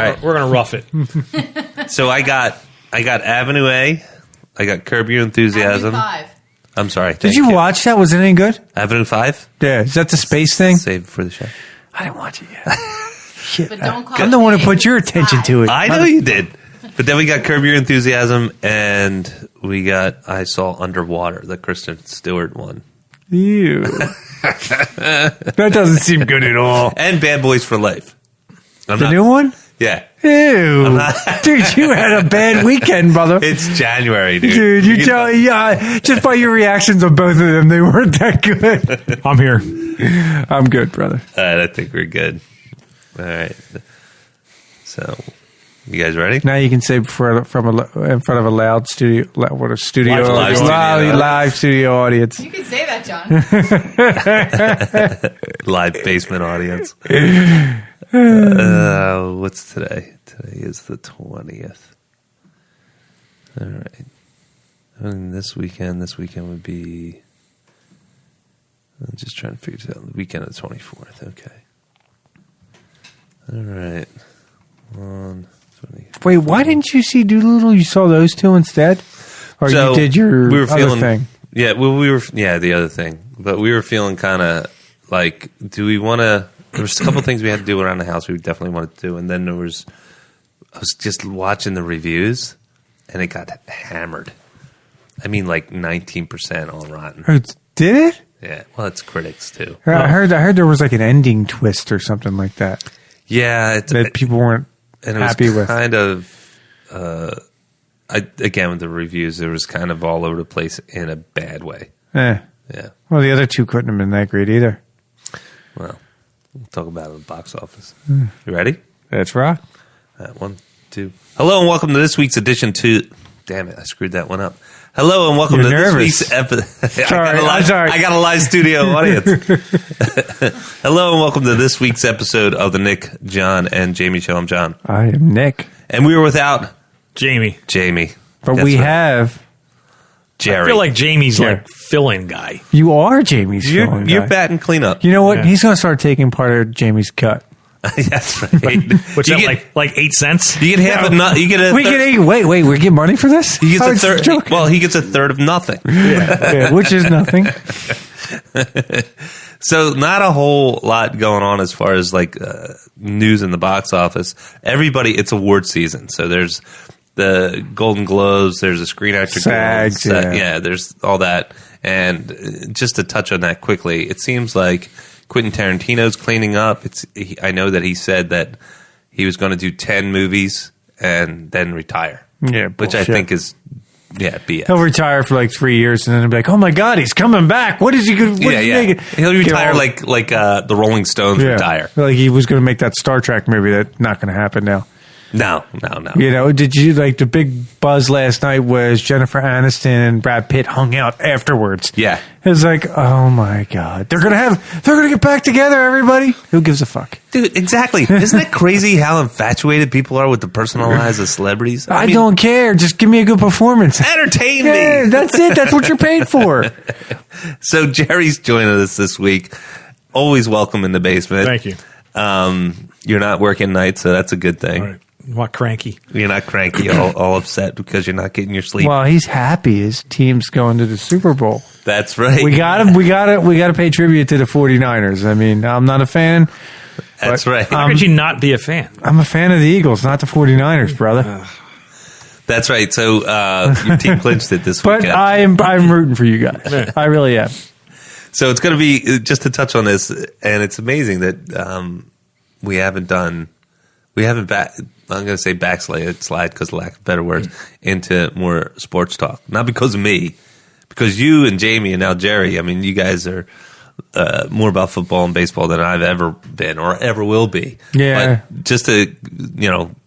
All right. We're gonna rough it. So I got Avenue A. I got Curb Your Enthusiasm. Avenue 5. I'm sorry. Did you watch that? Was it any good? Avenue 5? Yeah. Is that the space thing? Save it for the show. I didn't watch it yet. Shit. But don't call I'm the one who put your attention to it. I know you did. But then we got Curb Your Enthusiasm, and I Saw Underwater, the Kristen Stewart one. Ew. That doesn't seem good at all. And Bad Boys for Life. The new one? Yeah. Ew. Dude, you had a bad weekend, brother. It's January, dude. Dude, you tell just by your reactions on both of them, they weren't that good. I'm here. I'm good, brother. All right, I think we're good. All right. So, you guys ready? Now you can say in front of a loud studio, what a studio, Live studio audience. You can say that, John. Live basement audience. What's today? Today is the 20th. All right. And this weekend would be... I'm just trying to figure this out. The weekend of the 24th. Okay. All right. Wait, why didn't you see Doolittle? You saw those two instead? Or you did your other thing? Yeah, well, the other thing. But we were feeling kind of like, do we want to... There was a couple things we had to do around the house we definitely wanted to do. And then I was just watching the reviews, and it got hammered. I mean, like 19% on Rotten. Did it? Yeah, well, it's critics, too. I heard there was like an ending twist or something like that. Yeah. That people weren't happy with. Kind of, again, with the reviews, it was kind of all over the place in a bad way. Yeah. Well, the other two couldn't have been that great either. Well, we'll talk about it in the box office. You ready? That's right. 1, 2. Hello and welcome to this week's edition to... Damn it, I screwed that one up. Hello and welcome this week's episode. I got a live studio audience. Hello and welcome to this week's episode of the Nick, Jon, and Jamie Show. I'm John. I am Nick. And we were without... Jamie. But we have... Gerry. I feel like Jamie's like fill-in guy. You are Jamie's fill-in guy. You're batting cleanup. You know what? Yeah. He's going to start taking part of Jamie's cut. That's right. What's that, like 8 cents? You get half a nut. You get a wait, we get money for this? He gets a third. Well, he gets a third of nothing. Yeah, which is nothing. So not a whole lot going on as far as like news in the box office. It's award season. So there's the Golden Globes, there's a Screen Actor Guild, SAGs, there's all that. And just to touch on that quickly, it seems like Quentin Tarantino's cleaning up. I know that he said that he was going to do 10 movies and then retire. Yeah, which I think is BS. He'll retire for like 3 years and then he'll be like, "Oh my God, he's coming back! What is he going to make?" He'll retire like the Rolling Stones retire. Like he was going to make that Star Trek movie. That's not going to happen now. No. You know, did you like the big buzz last night was Jennifer Aniston and Brad Pitt hung out afterwards? Yeah. It was like, oh my God. They're gonna get back together, everybody. Who gives a fuck? Dude, exactly. Isn't it crazy how infatuated people are with the personal lives of celebrities? I mean, don't care. Just give me a good performance. Entertain me. Yeah, that's it. That's what you're paid for. So Gerry's joining us this week. Always welcome in the basement. Thank you. You're not working nights, so that's a good thing. All right. I'm not cranky. You're not cranky, all upset because you're not getting your sleep. Well, he's happy. His team's going to the Super Bowl. That's right. We got to pay tribute to the 49ers. I mean, I'm not a fan. That's right. How could you not be a fan? I'm a fan of the Eagles, not the 49ers, brother. That's right. So your team clinched it this weekend. But I'm rooting for you guys. I really am. So it's going to be, just to touch on this, and it's amazing that we haven't, I'm going to say slide because of lack of better words, into more sports talk. Not because of me, because you and Jamie and now Gerry, I mean, you guys are more about football and baseball than I've ever been or ever will be. Yeah. But just to,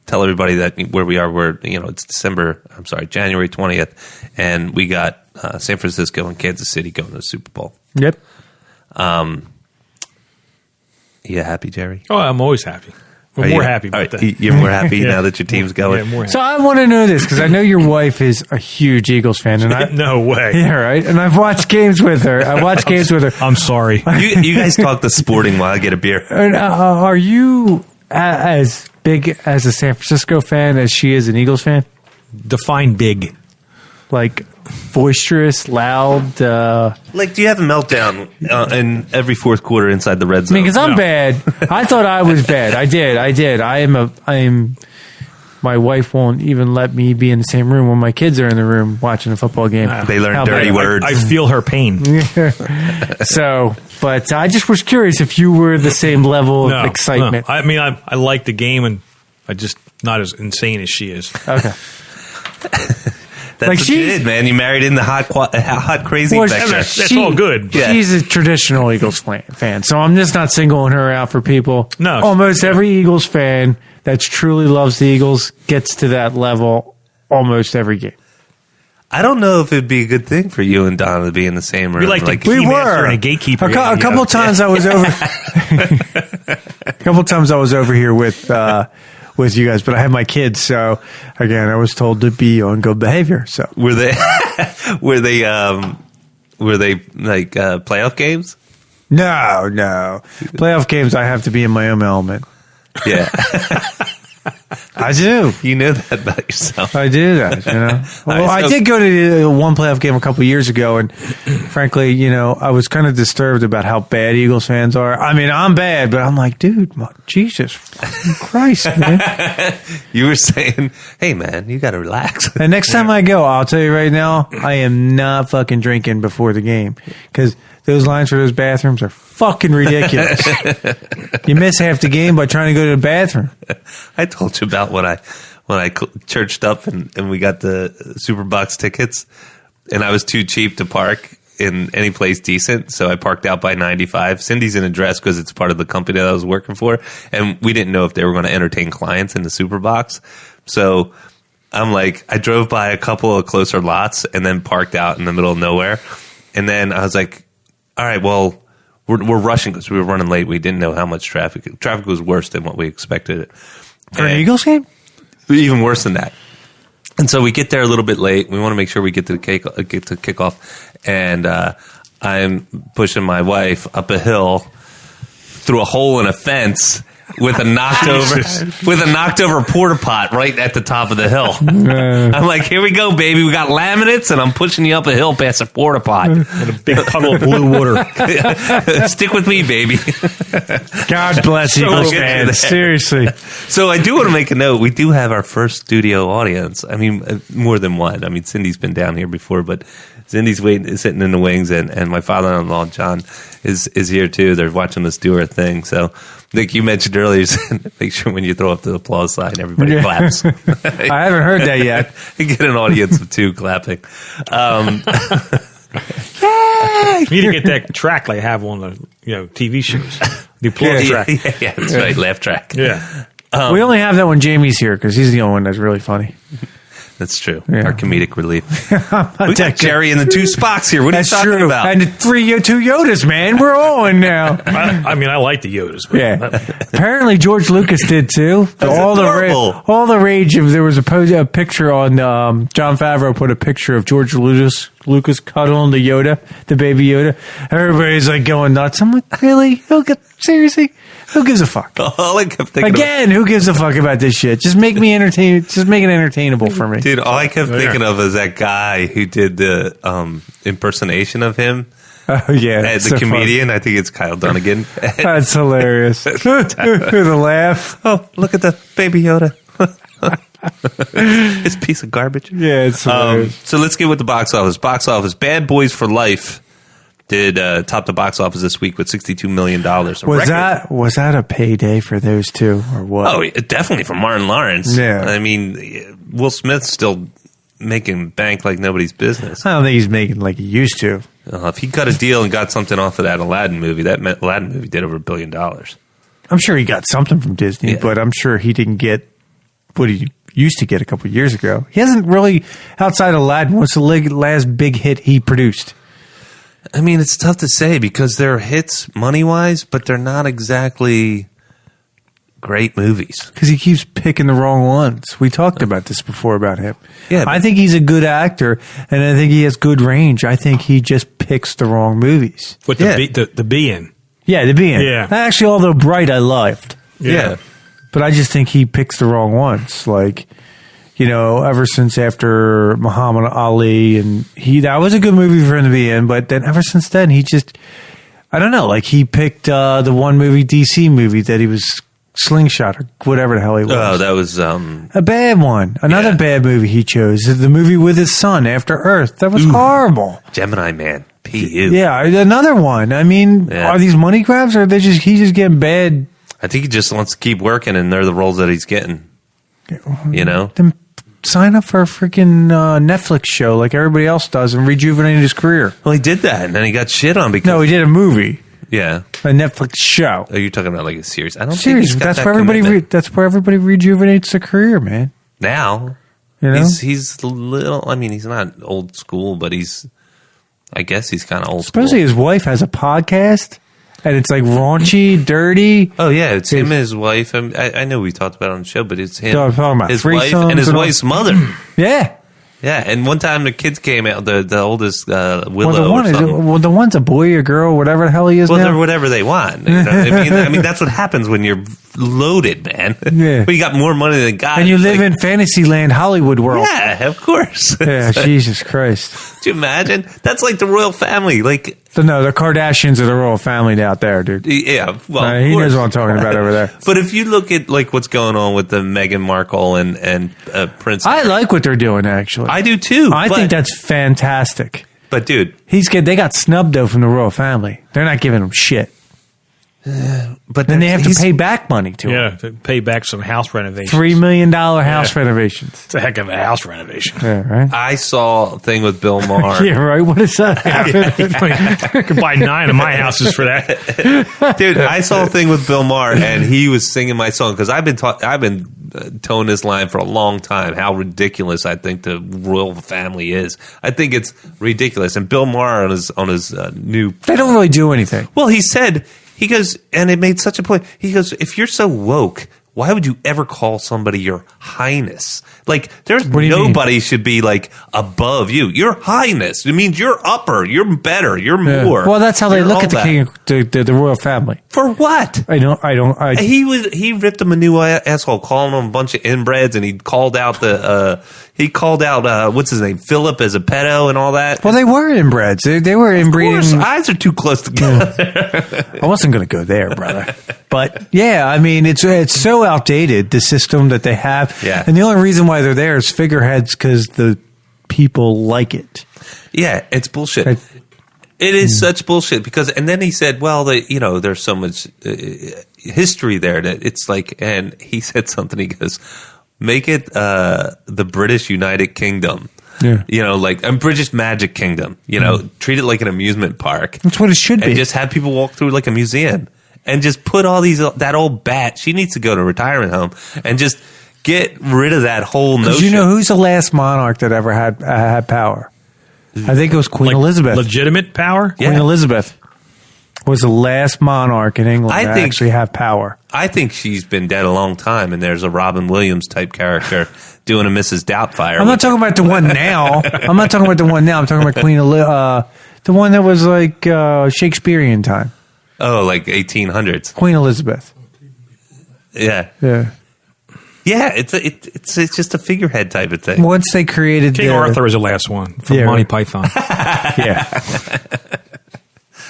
tell everybody that where we are, it's January 20th, and we got San Francisco and Kansas City going to the Super Bowl. Yep. You happy, Gerry? Oh, I'm always happy. I'm more happy about that. You're more happy now that your team's going? Yeah, more happy. So I want to know this because I know your wife is a huge Eagles fan. And no way. Yeah, right. And I've watched games with her. I'm sorry. You guys talk the sporting while I get a beer. And, are you, as big as a San Francisco fan as she is an Eagles fan? Define big. Like boisterous, loud. Like, do you have a meltdown in every fourth quarter inside the red zone? I mean, because I'm bad. I thought I was bad. I did. I am. My wife won't even let me be in the same room when my kids are in the room watching a football game. They learn dirty words. I feel her pain. So, but I just was curious if you were the same level of excitement. No. I mean, I like the game, and I just not as insane as she is. Okay. That's like what you did, man. You married in the hot crazy vector. That's all good. Yeah. She's a traditional Eagles fan, so I'm just not singling her out for people. No. Almost every Eagles fan that truly loves the Eagles gets to that level almost every game. I don't know if it'd be a good thing for you and Donna to be in the same room. We like we were and a gatekeeper. A couple times I was over. A couple times I was over here with you guys, but I had my kids, so again, I was told to be on good behavior. So were they like playoff games? No. Playoff games, I have to be in my own element. Yeah. I do. You know that about yourself. I do that, Well, right, so I did go to one playoff game a couple of years ago, and frankly, I was kind of disturbed about how bad Eagles fans are. I mean, I'm bad, but I'm like, dude, Jesus Christ, man. You were saying, hey, man, you got to relax. And next time I go, I'll tell you right now, I am not fucking drinking before the game, because those lines for those bathrooms are fucking ridiculous. You miss half the game by trying to go to the bathroom. I told you about when I churched up and we got the Superbox tickets, and I was too cheap to park in any place decent, so I parked out by 95. Cindy's in a dress because it's part of the company that I was working for, and we didn't know if they were going to entertain clients in the Superbox. So I'm like, I drove by a couple of closer lots and then parked out in the middle of nowhere, and then I was like, all right, well, we're rushing because we were running late. We didn't know how much traffic. Traffic was worse than what we expected. For an Eagles game? Even worse than that. And so we get there a little bit late. We want to make sure we get to kickoff. And I'm pushing my wife up a hill through a hole in a fence with a knocked over porta pot right at the top of the hill. I'm like, here we go, baby. We got laminates, and I'm pushing you up a hill past a porta pot. And a big puddle of blue water. Stick with me, baby. God bless Eagles fans. Seriously. So I do want to make a note. We do have our first studio audience. I mean, more than one. I mean, Cindy's been down here before, but Cindy's sitting in the wings, and my father-in-law, John, is here too. They're watching us do our thing. So, Nick, you mentioned earlier, make sure when you throw up the applause sign, everybody claps. I haven't heard that yet. You get an audience of two clapping. You need to get that track like I have on the TV shows. The applause track. Yeah, that's right. Laugh track. Yeah. We only have that when Jamie's here because he's the only one that's really funny. That's true. Yeah. Our comedic relief. We got Gerry in the two Spocks here. What are you talking about? And the two Yodas, man. We're on now. I mean, I like the Yodas. But yeah. Apparently, George Lucas did too. All the rage. If there was a picture on Jon Favreau put a picture of George Lucas cuddling the Yoda, the baby Yoda. Everybody's like going nuts. I'm like, really? Seriously? Who gives a fuck? All I kept thinking who gives a fuck about this shit? Just make me entertain. Just make it entertainable for me. Dude, all I kept thinking of is that guy who did the impersonation of him. Oh, yeah. The comedian. Fun. I think it's Kyle Dunnigan. That's hilarious. The laugh. Oh, look at the baby Yoda. This piece of garbage. Yeah, it's hilarious. So let's get with the box office. Box office. Bad Boys for Life did top the box office this week with $62 million. Was that a payday for those two or what? Oh, definitely for Martin Lawrence. Yeah. I mean, Will Smith's still making bank like nobody's business. I don't think he's making like he used to. If he cut a deal and got something off of that Aladdin movie, that Aladdin movie did over $1 billion. I'm sure he got something from Disney, but I'm sure he didn't get what he used to get a couple of years ago. He hasn't really, outside Aladdin, what's the last big hit he produced? I mean, it's tough to say because they're hits money-wise, but they're not exactly great movies. Because he keeps picking the wrong ones. We talked about this before about him. Yeah, I think he's a good actor, and I think he has good range. I think he just picks the wrong movies. With the B in. Yeah, the B in. Yeah. Actually, although Bright, I loved. Yeah. But I just think he picks the wrong ones. Like, ever since after Muhammad Ali, and that was a good movie for him to be in. But then ever since then, he just, I don't know. Like he picked the one movie, DC movie that he was Slingshot or whatever the hell he was. Oh, that was a bad one. Another bad movie he chose. The movie with his son, After Earth. That was horrible. Gemini Man. P.U. Yeah, another one. I mean, are these money grabs, or are he's just getting bad? I think he just wants to keep working, and they're the roles that he's getting. Then sign up for a freaking Netflix show like everybody else does and rejuvenate his career. Well, he did that, and then he got shit on because... No, he did a movie. Yeah. A Netflix show. Oh, you're talking about like a series. I don't series. think he's got that's where everybody. That's where everybody rejuvenates their career, man. Now, he's a little. I mean, he's not old school, but I guess he's kind of old school. Supposedly his wife has a podcast, and it's like raunchy, dirty. Oh yeah, it's him and his wife. I know we talked about it on the show, but it's him, I'm talking about his wife, and his wife's mother. Yeah. Yeah, and one time the kids came out, the oldest Willow. The one's a boy or girl, whatever the hell he is. Well, now. they're whatever they want. You know what I mean, that's what happens when you're loaded, man. Yeah. But you got more money than God. And you live in Fantasyland, Hollywood world. Yeah, of course. Yeah, Jesus Christ. Could you imagine? That's like the royal family. Like, no, the Kardashians are the royal family out there, dude. Yeah, well, he knows what I'm talking about over there. But if you look at like what's going on with the Meghan Markle and Prince, I like what they're doing. Actually, I do too. I think that's fantastic. But dude, they got snubbed though from the royal family. They're not giving him shit. But then they have to pay back money to him. Yeah, to pay back some house renovations. $3 million house renovations. It's a heck of a house renovation. Yeah, right. I saw a thing with Bill Maher. Yeah, right. What is that? I could buy 9 of my houses for that. Dude, I saw a thing with Bill Maher, and he was singing my song because I've been towing this line for a long time. How ridiculous I think the royal family is. I think it's ridiculous. And Bill Maher on his new, they don't really do anything. Well, he said. He goes, and it made such a point. He goes, if you're so woke, why would you ever call somebody your highness? Like, there's nobody should be like above you. Your highness. It means you're upper. You're better. You're more. Well, that's how they look at the king, the royal family. For what? He ripped him a new asshole, calling him a bunch of inbreds, and he called out what's his name, Philip, as a pedo and all that. Well, they were inbreds. They were inbreeding. Of course, eyes are too close together. I wasn't going to go there, brother. But yeah, I mean, it's so outdated, the system that they have. Yeah. And the only reason why they're there is figureheads because the people like it. Yeah, it's bullshit. It is such bullshit because, and then he said, well, there's so much history there that it's like, and he said something, he goes, make it the British United Kingdom. Yeah. Like a British Magic Kingdom. Treat it like an amusement park. That's what it should be. And just have people walk through like a museum. And just put all that old bat. She needs to go to a retirement home and just get rid of that whole notion. Who's the last monarch that ever had power? I think it was Queen Elizabeth. Legitimate power? Queen Elizabeth was the last monarch in England to actually have power. I think she's been dead a long time, and there's a Robin Williams type character doing a Mrs. Doubtfire. I'm not talking about the one now. I'm talking about Queen Elizabeth, the one that was like Shakespearean time. Oh, like 1800s. Queen Elizabeth. Yeah. Yeah. Yeah, it's just a figurehead type of thing. Once they created King Arthur is the last one from Monty Python. Yeah.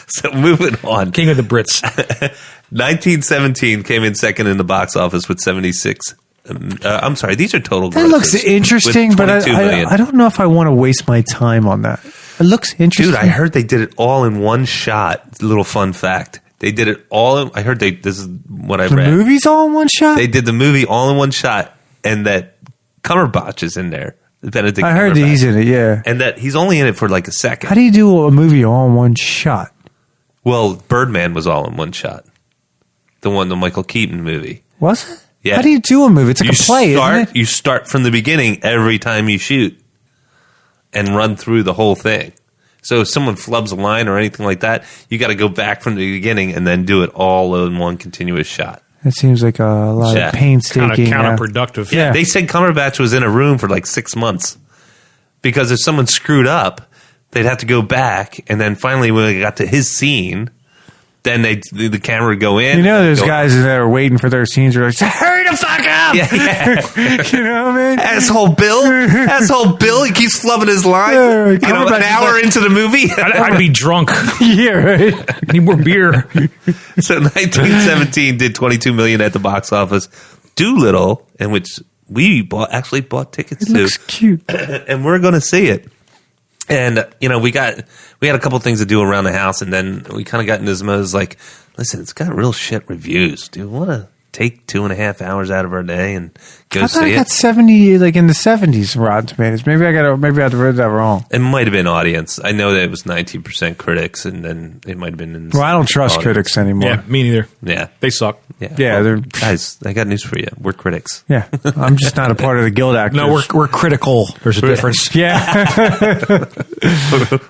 So moving on. King of the Brits. 1917 came in second in the box office with 76. I'm sorry, these are total grosses. That looks interesting, but I don't know if I want to waste my time on that. It looks interesting. Dude, I heard they did it all in one shot. Little fun fact. They did it all I heard this is what I read. The movie's all in one shot? They did the movie all in one shot, and that Cumberbatch is in there. Benedict I heard that he's in it, yeah. And that he's only in it for like a second. How do you do a movie all in one shot? Well, Birdman was all in one shot. The Michael Keaton movie. Was it? Yeah. How do you do a movie? It's like a play, isn't it? You start from the beginning every time you shoot and run through the whole thing. So if someone flubs a line or anything like that, you got to go back from the beginning and then do it all in one continuous shot. That seems like a lot of painstaking. Kind of counterproductive. Yeah, they said Cumberbatch was in a room for like 6 months because if someone screwed up, they'd have to go back. And then finally when they got to his scene, then the camera would go in. You know, those guys that are waiting for their scenes are like, hurry the fuck up! Yeah. You know what I mean? Asshole Bill, he keeps flubbing his line. An hour into the movie. I'd be drunk. Yeah, right. Need more beer. So 1917 did $22 million at the box office. Doolittle, in which we actually bought tickets to. Looks cute. And we're going to see it. And, we had a couple things to do around the house, and then we kind of got into this mode. Like, listen, it's got real shit reviews. Do you want to take 2.5 hours out of our day and go see it? I got 70, like in the 70s Rotten Tomatoes. Maybe I read that wrong. It might have been audience. I know that it was 19% critics, and then it might have been. Well, I don't trust critics anymore. Yeah, me neither. Yeah, they suck. Yeah, well, guys, I got news for you. We're critics. Yeah, I'm just not a part of the guild actors. No, we're critical. There's a difference. Yeah,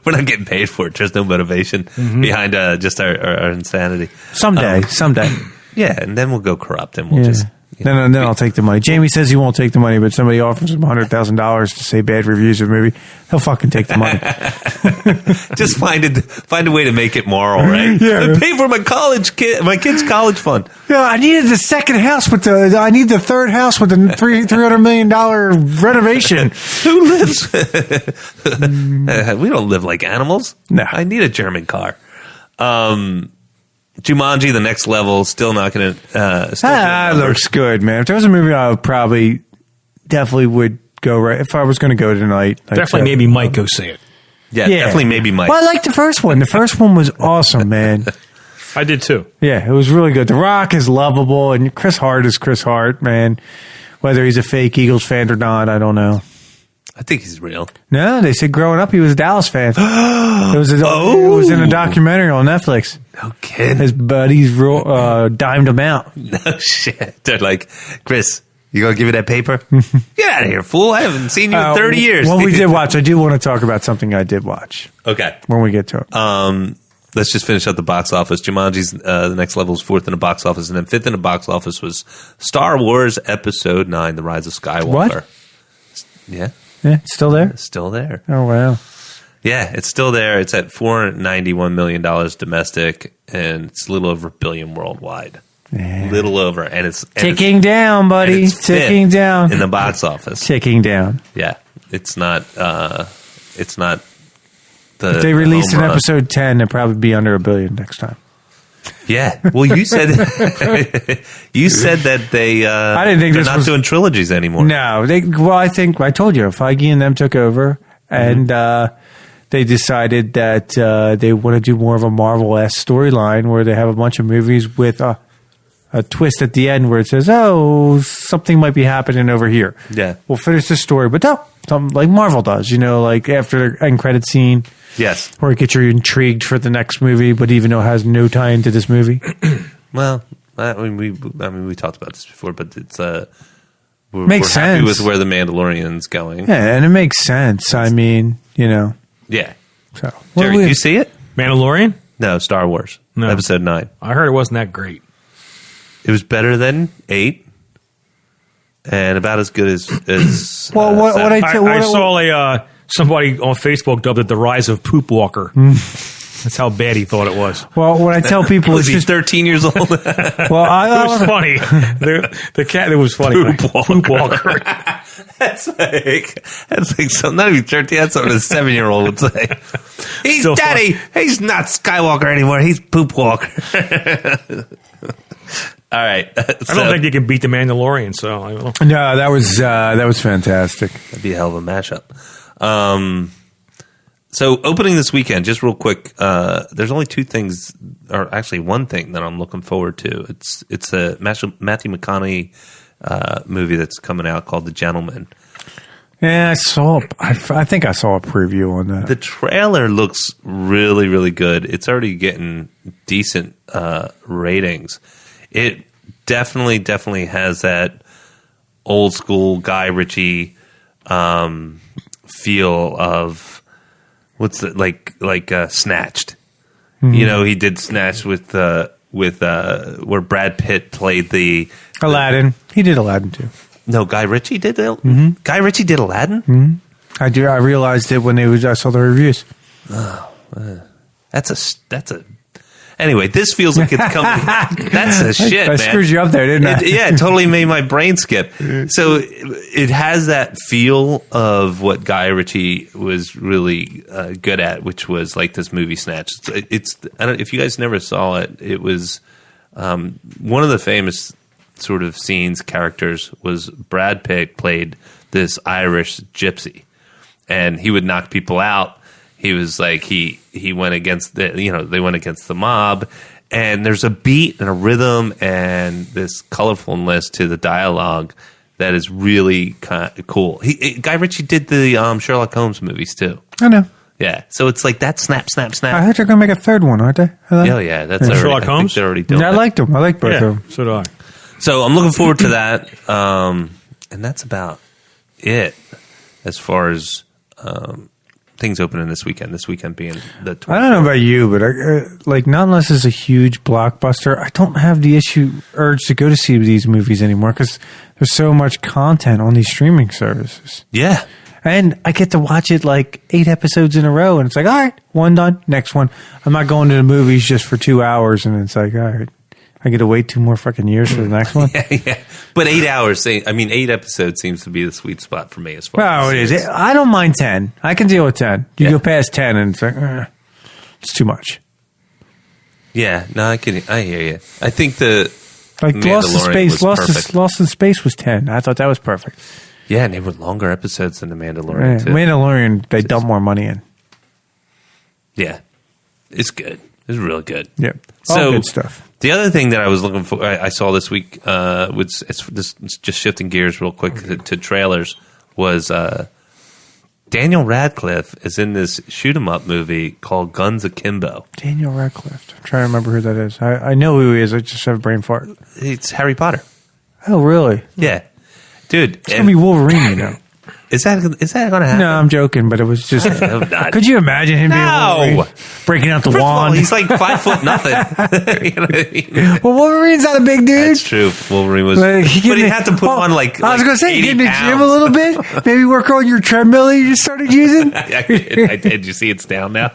we're not getting paid for it. There's no motivation behind just our insanity. Someday. Yeah, and then we'll go corrupt, and we'll just. Then I'll take the money. Jamie says he won't take the money, but somebody offers him $100,000 to say bad reviews of a movie. He'll fucking take the money. Just find a way to make it moral, right? Yeah. Pay for my kid's college fund. Yeah, I needed the second house I need the third house with the $300 million renovation. Who lives? We don't live like animals. No. I need a German car. Jumanji, the next level, still not going to. Looks good, man. If there was a movie, I would definitely would go right. If I was going to go tonight, definitely maybe might go see it. Yeah, definitely maybe might. Well, I liked the first one. The first one was awesome, man. I did too. Yeah, it was really good. The Rock is lovable, and Chris Hart is Chris Hart, man. Whether he's a fake Eagles fan or not, I don't know. I think he's real. No, they said growing up he was a Dallas fan. It was in a documentary on Netflix. No kidding. His buddies dimed him out. No shit. They're like, Chris, you gonna give me that paper? Get out of here, fool! I haven't seen you in 30 years. Well, we did watch. I do want to talk about something I did watch. Okay, when we get to it. Let's just finish up the box office. Jumanji's the next level was 4th in the box office, and then 5th in the box office was Star Wars Episode 9: The Rise of Skywalker. What? Yeah. Yeah, it's still there? It's still there. Oh, wow. Yeah, it's still there. It's at $491 million domestic, and it's a little over $1 billion worldwide. Yeah. Little over. And it's ticking down, buddy. Ticking down. In the box office. Ticking down. Yeah. It's not the if they released an episode 10, it'd probably be under $1 billion next time. Yeah. Well, you said that they I didn't think they're not doing trilogies anymore. No. I think I told you, Feige and them took over and they decided that they want to do more of a Marvel-esque storyline where they have a bunch of movies with a twist at the end where it says, oh, something might be happening over here. Yeah. We'll finish the story. But no, something like Marvel does, like after the end credit scene. Yes. Or it gets you intrigued for the next movie, but even though it has no tie into this movie. Well, we talked about this before, but it's we're sense. Happy with where the Mandalorian's going. Yeah, and it makes sense. I mean, Yeah. So, Gerry, did you see it? Mandalorian? No, Star Wars. No. Episode 9. I heard it wasn't that great. It was better than 8. And about as good as well, I saw somebody on Facebook dubbed it the rise of Poop Walker. That's how bad he thought it was. Well, what I tell people is he's 13 years old. Well, it was funny. The cat, it was funny. Poop Walker. That's like something. Not even 13. That's something a 7-year-old would say. He's still Daddy. Funny. He's not Skywalker anymore. He's Poop Walker. All right. I don't think you can beat the Mandalorian. So I don't know. No, that was fantastic. That'd be a hell of a mashup. So opening this weekend, just real quick, there's only 2 things, or actually one thing that I'm looking forward to. It's a Matthew McConaughey movie that's coming out called The Gentleman. Yeah, I think I saw a preview on that. The trailer looks really, really good. It's already getting decent ratings. It definitely has that old school Guy Ritchie feel of what's it like Snatched. Mm-hmm. He did Snatched with where Brad Pitt played the Aladdin. He did Aladdin too. No, Guy Ritchie did that. Mm-hmm. Guy Ritchie did Aladdin. Mm-hmm. I realized it when I saw the reviews. Oh, that's a. Anyway, this feels like it's coming. That's a shit, I man. screwed you up there, didn't I? It totally made my brain skip. So it has that feel of what Guy Ritchie was really good at, which was like this movie Snatch. It's I don't, if you guys never saw it, it was one of the famous sort of characters was Brad Pitt played this Irish gypsy, and he would knock people out. He was like he went against they went against the mob, and there's a beat and a rhythm and this colorfulness to the dialogue that is really kind of cool. Guy Ritchie did the Sherlock Holmes movies too. I know. Yeah, so it's like that snap. I heard they're gonna make a third one, aren't they? Oh yeah, that's already, Sherlock Holmes. I think they're already doing. I liked them. I like both of them. So do I. So I'm looking forward to that, and that's about it as far as things opening this weekend. This weekend being the 24th. I don't know about you, but like, not unless it's a huge blockbuster, I don't have the urge to go to see these movies anymore because there's so much content on these streaming services. Yeah. And I get to watch it like 8 episodes in a row, and it's like, all right, one done, next one. I'm not going to the movies just for 2 hours, and it's like, all right, I get to wait 2 more fucking years for the next one. Yeah. But 8 hours, 8 episodes seems to be the sweet spot for me as far Well, as it is. I don't mind 10. I can deal with 10. You go past 10, and it's like, it's too much. Yeah, no, I hear you. I think like Lost in Space was 10. I thought that was perfect. Yeah, and they were longer episodes than The Mandalorian, too. Mandalorian, they dump more money in. Yeah. It's good. It's really good. Yeah. So, all good stuff. The other thing that I was looking for, I saw this week, it's just shifting gears real quick to trailers, was Daniel Radcliffe is in this shoot-'em-up movie called Guns Akimbo. Daniel Radcliffe. I'm trying to remember who that is. I know who he is. I just have a brain fart. It's Harry Potter. Oh, really? Yeah. Dude. It's going to be Wolverine, you know. Is that going to happen? No, I'm joking, but it was just... Could you imagine him being Wolverine? Breaking out the First wand. of all, he's like 5 foot nothing. You know what I mean? Well, Wolverine's not a big dude. That's true. Wolverine was... Like, but he had to put on like I was going to say, 80 get in the pounds. gym a little bit. Maybe work on your treadmill that you just started using. I did. You see it's down now?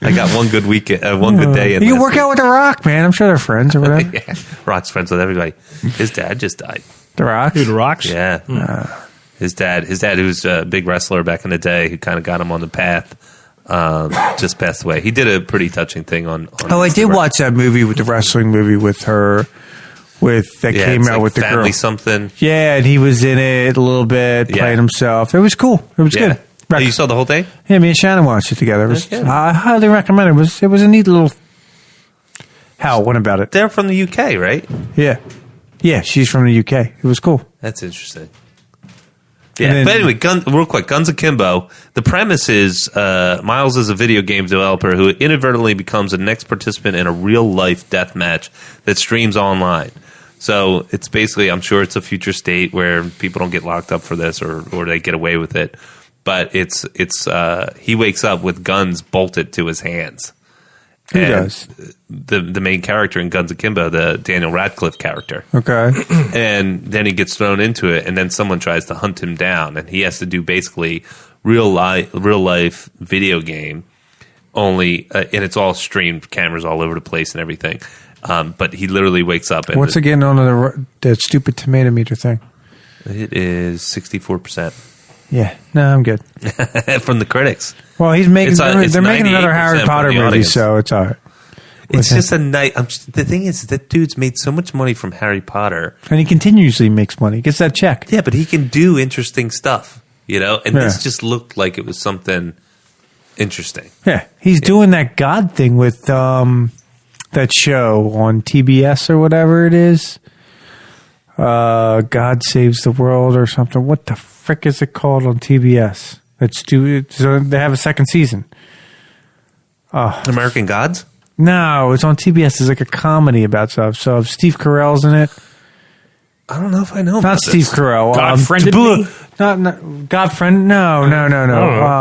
I got one good weekend, one good day. You can work out with The Rock, man. I'm sure they're friends or whatever. Yeah. Rock's friends with everybody. His dad just died. The Rock? Dude, rocks. Yeah. His dad, who was a big wrestler back in the day, who kind of got him on the path, just passed away. He did a pretty touching thing on I did watch that movie with the wrestling movie with her, came out like with the Family girl. Something. Yeah, and he was in it a little bit, playing himself. It was cool. It was good. Oh, you saw the whole thing? Yeah, me and Shannon watched it together. It was, That's good. I highly recommend it. It was a neat little... Hal, what about it? They're from the UK, right? Yeah. Yeah, she's from the UK. It was cool. That's interesting. Yeah, but anyway, real quick, Guns Akimbo. The premise is Miles is a video game developer who inadvertently becomes a next participant in a real-life death match that streams online. So it's basically, I'm sure it's a future state where people don't get locked up for this or they get away with it. But it's he wakes up with guns bolted to his hands. Who does? The main character in Guns Akimbo, the Daniel Radcliffe character. Okay. And then he gets thrown into it, and then someone tries to hunt him down, and he has to do basically real life video game, only, and it's all streamed, cameras all over the place and everything. But he literally wakes up. And what's it getting on the stupid tomato meter thing? It is 64%. Yeah. No, I'm good. From the critics. Well, he's making. It's they're making another 98% Harry from Potter the movie, audience. so it's all right. It's just a night. The thing is, that dude's made so much money from Harry Potter, And he continuously makes money. He gets that check. yeah, but he can do interesting stuff, you know. And this just looked like it was something interesting. Yeah, he's doing that God thing with that show on TBS or whatever it is. God Saves the World or something. What the frick is it called on TBS? So they have a second season. American Gods. No, it's on TBS. It's like a comedy about stuff. So Steve Carell's in it. I don't know if I know. Not about Steve this. Carell. God-friended me? Not God-friend. No.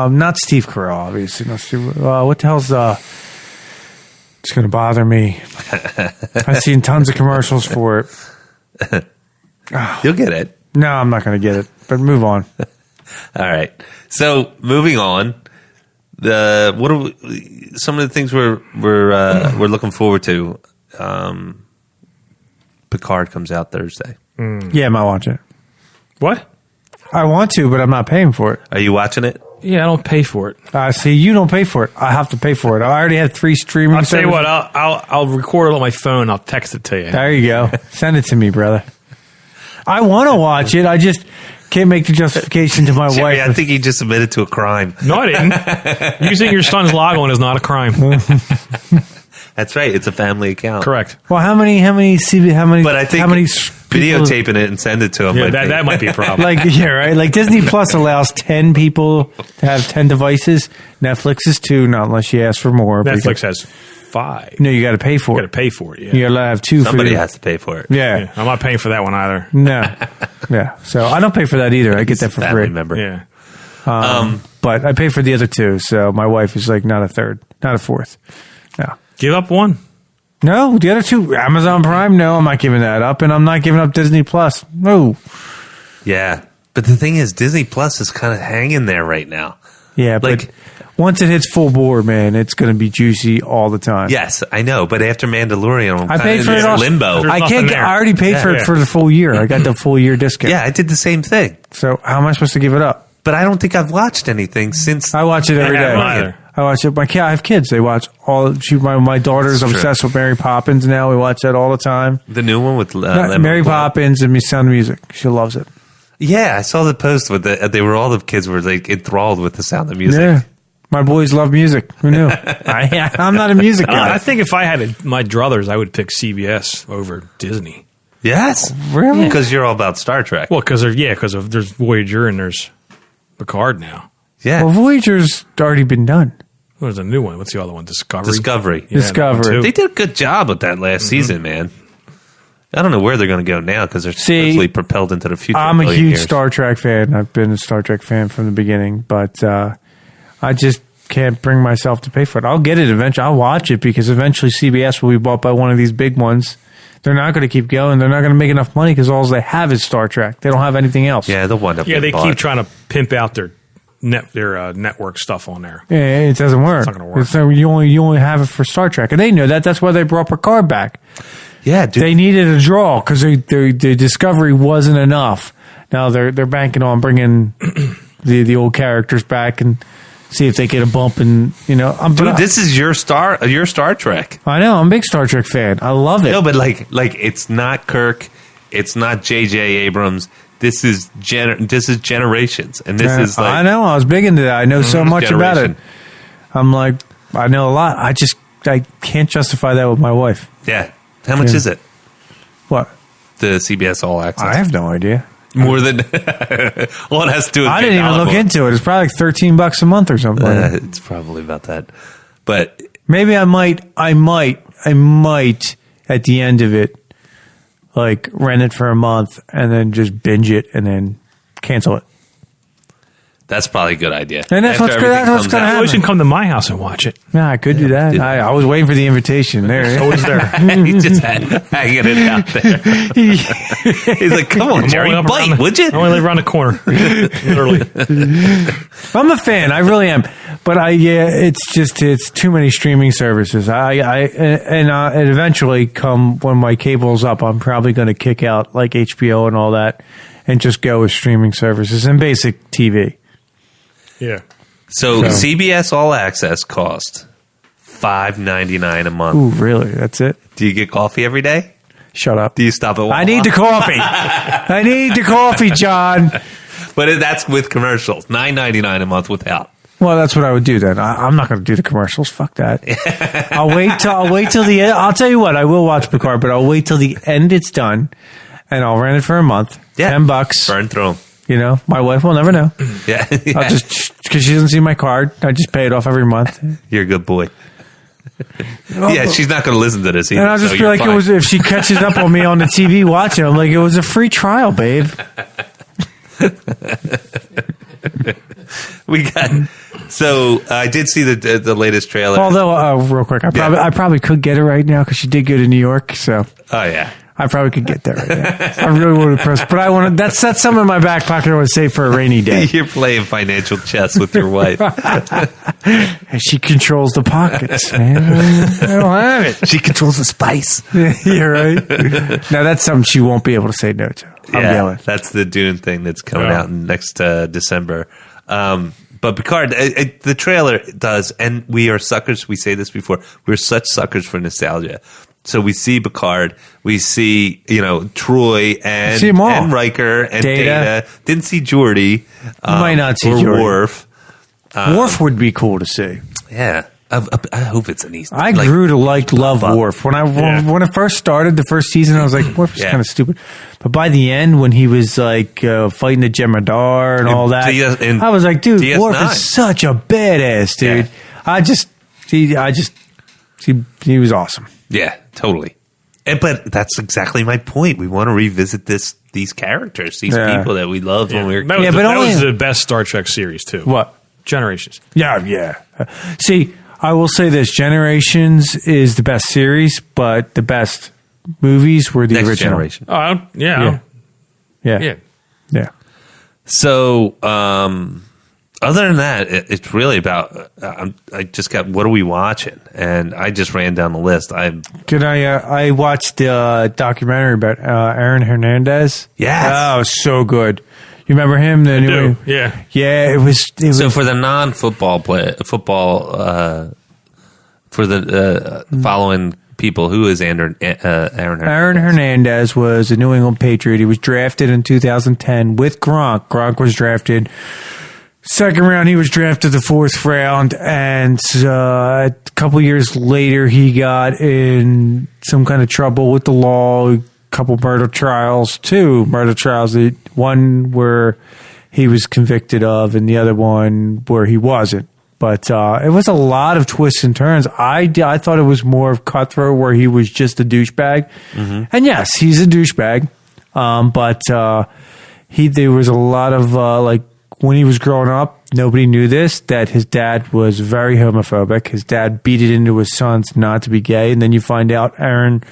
Not Steve Carell, obviously. Not Steve, what the hell's it's going to bother me. I've seen tons of commercials for it. You'll get it. No, I'm not going to get it. But move on. All right. So moving on, what are some of the things we're looking forward to? Picard comes out Thursday. Yeah, I might watch it. What? I want to, but I'm not paying for it. Are you watching it? Yeah, I don't pay for it. See, you don't pay for it. I have to pay for it. I already have 3 streaming. I'll tell you services. what. I'll record it on my phone. I'll text it to you. There you go. Send it to me, brother. I want to watch it. I just can't make the justification to my Gerry, wife. I think you just admitted to a crime. No, I didn't. Using your son's log on is not a crime. That's right. It's a family account. Correct. Well, how many? But I think how many videotaping it and send it to him. Yeah, that might be a problem. right. Like Disney Plus allows 10 people to have 10 devices. Netflix is 2, not unless you ask for more. Netflix has 5. No, you got to pay for You it. got to pay for it. Yeah. You got to have 2. Somebody has to pay for it. Yeah. Yeah, I'm not paying for that one either. No. Yeah. So I don't pay for that either. I get that for Family free. member. Yeah. But I pay for the other 2. So my wife is like not a third, not a fourth. No. Give up one. No, the other 2, Amazon Prime. No, I'm not giving that up, and I'm not giving up Disney Plus. No. Yeah. But the thing is, Disney Plus is kind of hanging there right now. Yeah, but Like- once it hits full board, man, it's going to be juicy all the time. Yes, I know. But after Mandalorian, I paid for it all. limbo. There's I nothing can't. there. I already paid for it Yeah. for the full year. I got the full year discount. Yeah, I did the same thing. So how am I supposed to give it up? But I don't think I've watched anything since. I watch it every I day. haven't either. I watch it. I have kids. They watch all. My daughter's That's true. obsessed with Mary Poppins now. We watch that all the time. The new one with Lemon Mary Blood. Poppins and Sound of Music. She loves it. Yeah, I saw the post with all the kids were like enthralled with the Sound of Music. Yeah. My boys love music. Who knew? I'm not a music guy. I think if I had my druthers, I would pick CBS over Disney. Yes, Really? because you're all about Star Trek. Well, because there's Voyager and there's Picard now. Yeah, Well, Voyager's already been done. What's the new one? What's the other one? Discovery. Discovery. Yeah, Discovery. that one, They too. did a good job with that last season, man. I don't know where they're going to go now because they're See, supposedly propelled into the future. I'm a million huge years. Star Trek fan. I've been a Star Trek fan from the beginning, but I just can't bring myself to pay for it. I'll get it eventually. I'll watch it because eventually CBS will be bought by one of these big ones. They're not going to keep going. They're not going to make enough money because all they have is Star Trek. They don't have anything else. Yeah, they'll wind up. Yeah, they getting keep bought. trying to pimp out their network stuff on there. Yeah, it doesn't work. not gonna work. You only have it for Star Trek, and they know that. That's why they brought Picard back. Yeah, dude. They needed a draw because the Discovery wasn't enough. Now they're banking on bringing the old characters back and see if they get a bump. And Dude, this is your Star Trek. I know I'm a big Star Trek fan. I love it. No, but like it's not Kirk, it's not J.J. Abrams. This is Generations, and this is like I know I was big into that. I know so much about it. Generation. I'm like I know a lot. I can't justify that with my wife. Yeah, how much Yeah. is it? What? The CBS All Access. I have no idea. More than well, it has to do with I didn't even look $8 into it. It's probably like $13 a month or something. Like that. It's probably about that, but Maybe I might at the end of it, like rent it for a month and then just binge it and then cancel it. that's probably a good idea. And that's After what's good- everything that's what's comes gonna out. You always can come to my house and watch it. Yeah, I could do that. dude. I was waiting for the invitation. There, Always there. He just hanging it out there. He's like, "Come on, Jerry, only up around bite, the- would you?" I only live around the corner. Literally. I'm a fan. I really am. But it's too many streaming services. And eventually come when my cable's up, I'm probably going to kick out like HBO and all that and just go with streaming services and basic TV. Yeah. So CBS All Access cost $5.99 a month. Ooh, really? That's it? Do you get coffee every day? Shut up. Do you stop at Wawa? I need the coffee. I need the coffee, John. But that's with commercials. $9.99 a month without. Well, that's what I would do then. I'm not going to do the commercials. Fuck that. I'll wait till the end. I'll tell you what. I will watch Picard, but I'll wait till the end. It's done, and I'll rent it for a month. Yeah. $10. Burn through 'em. My wife will never know. Yeah. I'll just because she doesn't see my card. I just pay it off every month, and You're a good boy. Yeah, she's not going to listen to this either. I'll just so be you're like, fine. it was if she catches up on me on the TV watching. I'm like, it was a free trial, babe. We got. So I did see the latest trailer. Although, real quick, I probably could get it right now because she did go to New York. So Oh yeah. I probably could get there right now. I really want to press, but I want to. That's some in my back pocket. I want to save for a rainy day. You're playing financial chess with your wife. And she controls the pockets, man. I don't have it. She controls the spice. You're right. Now that's something she won't be able to say no to. I'm yelling. That's the Dune thing that's coming out next December. But Picard, the trailer does, and we are suckers. We say this before. We're such suckers for nostalgia. So we see Picard, we see Troy and Riker and Data. Didn't see Geordi. Might not see or Geordi. Worf. Worf would be cool to see. Yeah, I hope it's an Easter. I grew to love Worf when it first started. The first season, I was like, Worf is kind of stupid. But by the end, when he was like fighting the Jemadar and all that, I was like, dude, DS9. Worf is such a badass, dude. Yeah. He was awesome. Yeah, totally. But that's exactly my point. We want to revisit these characters, these people that we loved when we were kids. That was the best Star Trek series, too. What? Generations. Yeah. See, I will say this. Generations is the best series, but the best movies were the Next original. Generation. Oh, yeah. So, other than that, it's really about. I just got. What are we watching? And I just ran down the list. I watched the documentary about Aaron Hernandez. Yes. Oh, it was so good. You remember him? Yeah. It was. So for the non-football for the following people, who is Aaron Hernandez? Aaron Hernandez was a New England Patriot. He was drafted in 2010 with Gronk. Gronk was drafted second round. He was drafted the fourth round, and a couple years later, he got in some kind of trouble with the law. Couple two murder trials. One where he was convicted of, and the other one where he wasn't. But it was a lot of twists and turns. I thought it was more of Cutthroat, where he was just a douchebag. Mm-hmm. And yes, he's a douchebag. But there was a lot of when he was growing up, nobody knew this, that his dad was very homophobic. His dad beat it into his sons not to be gay, and then you find out Aaron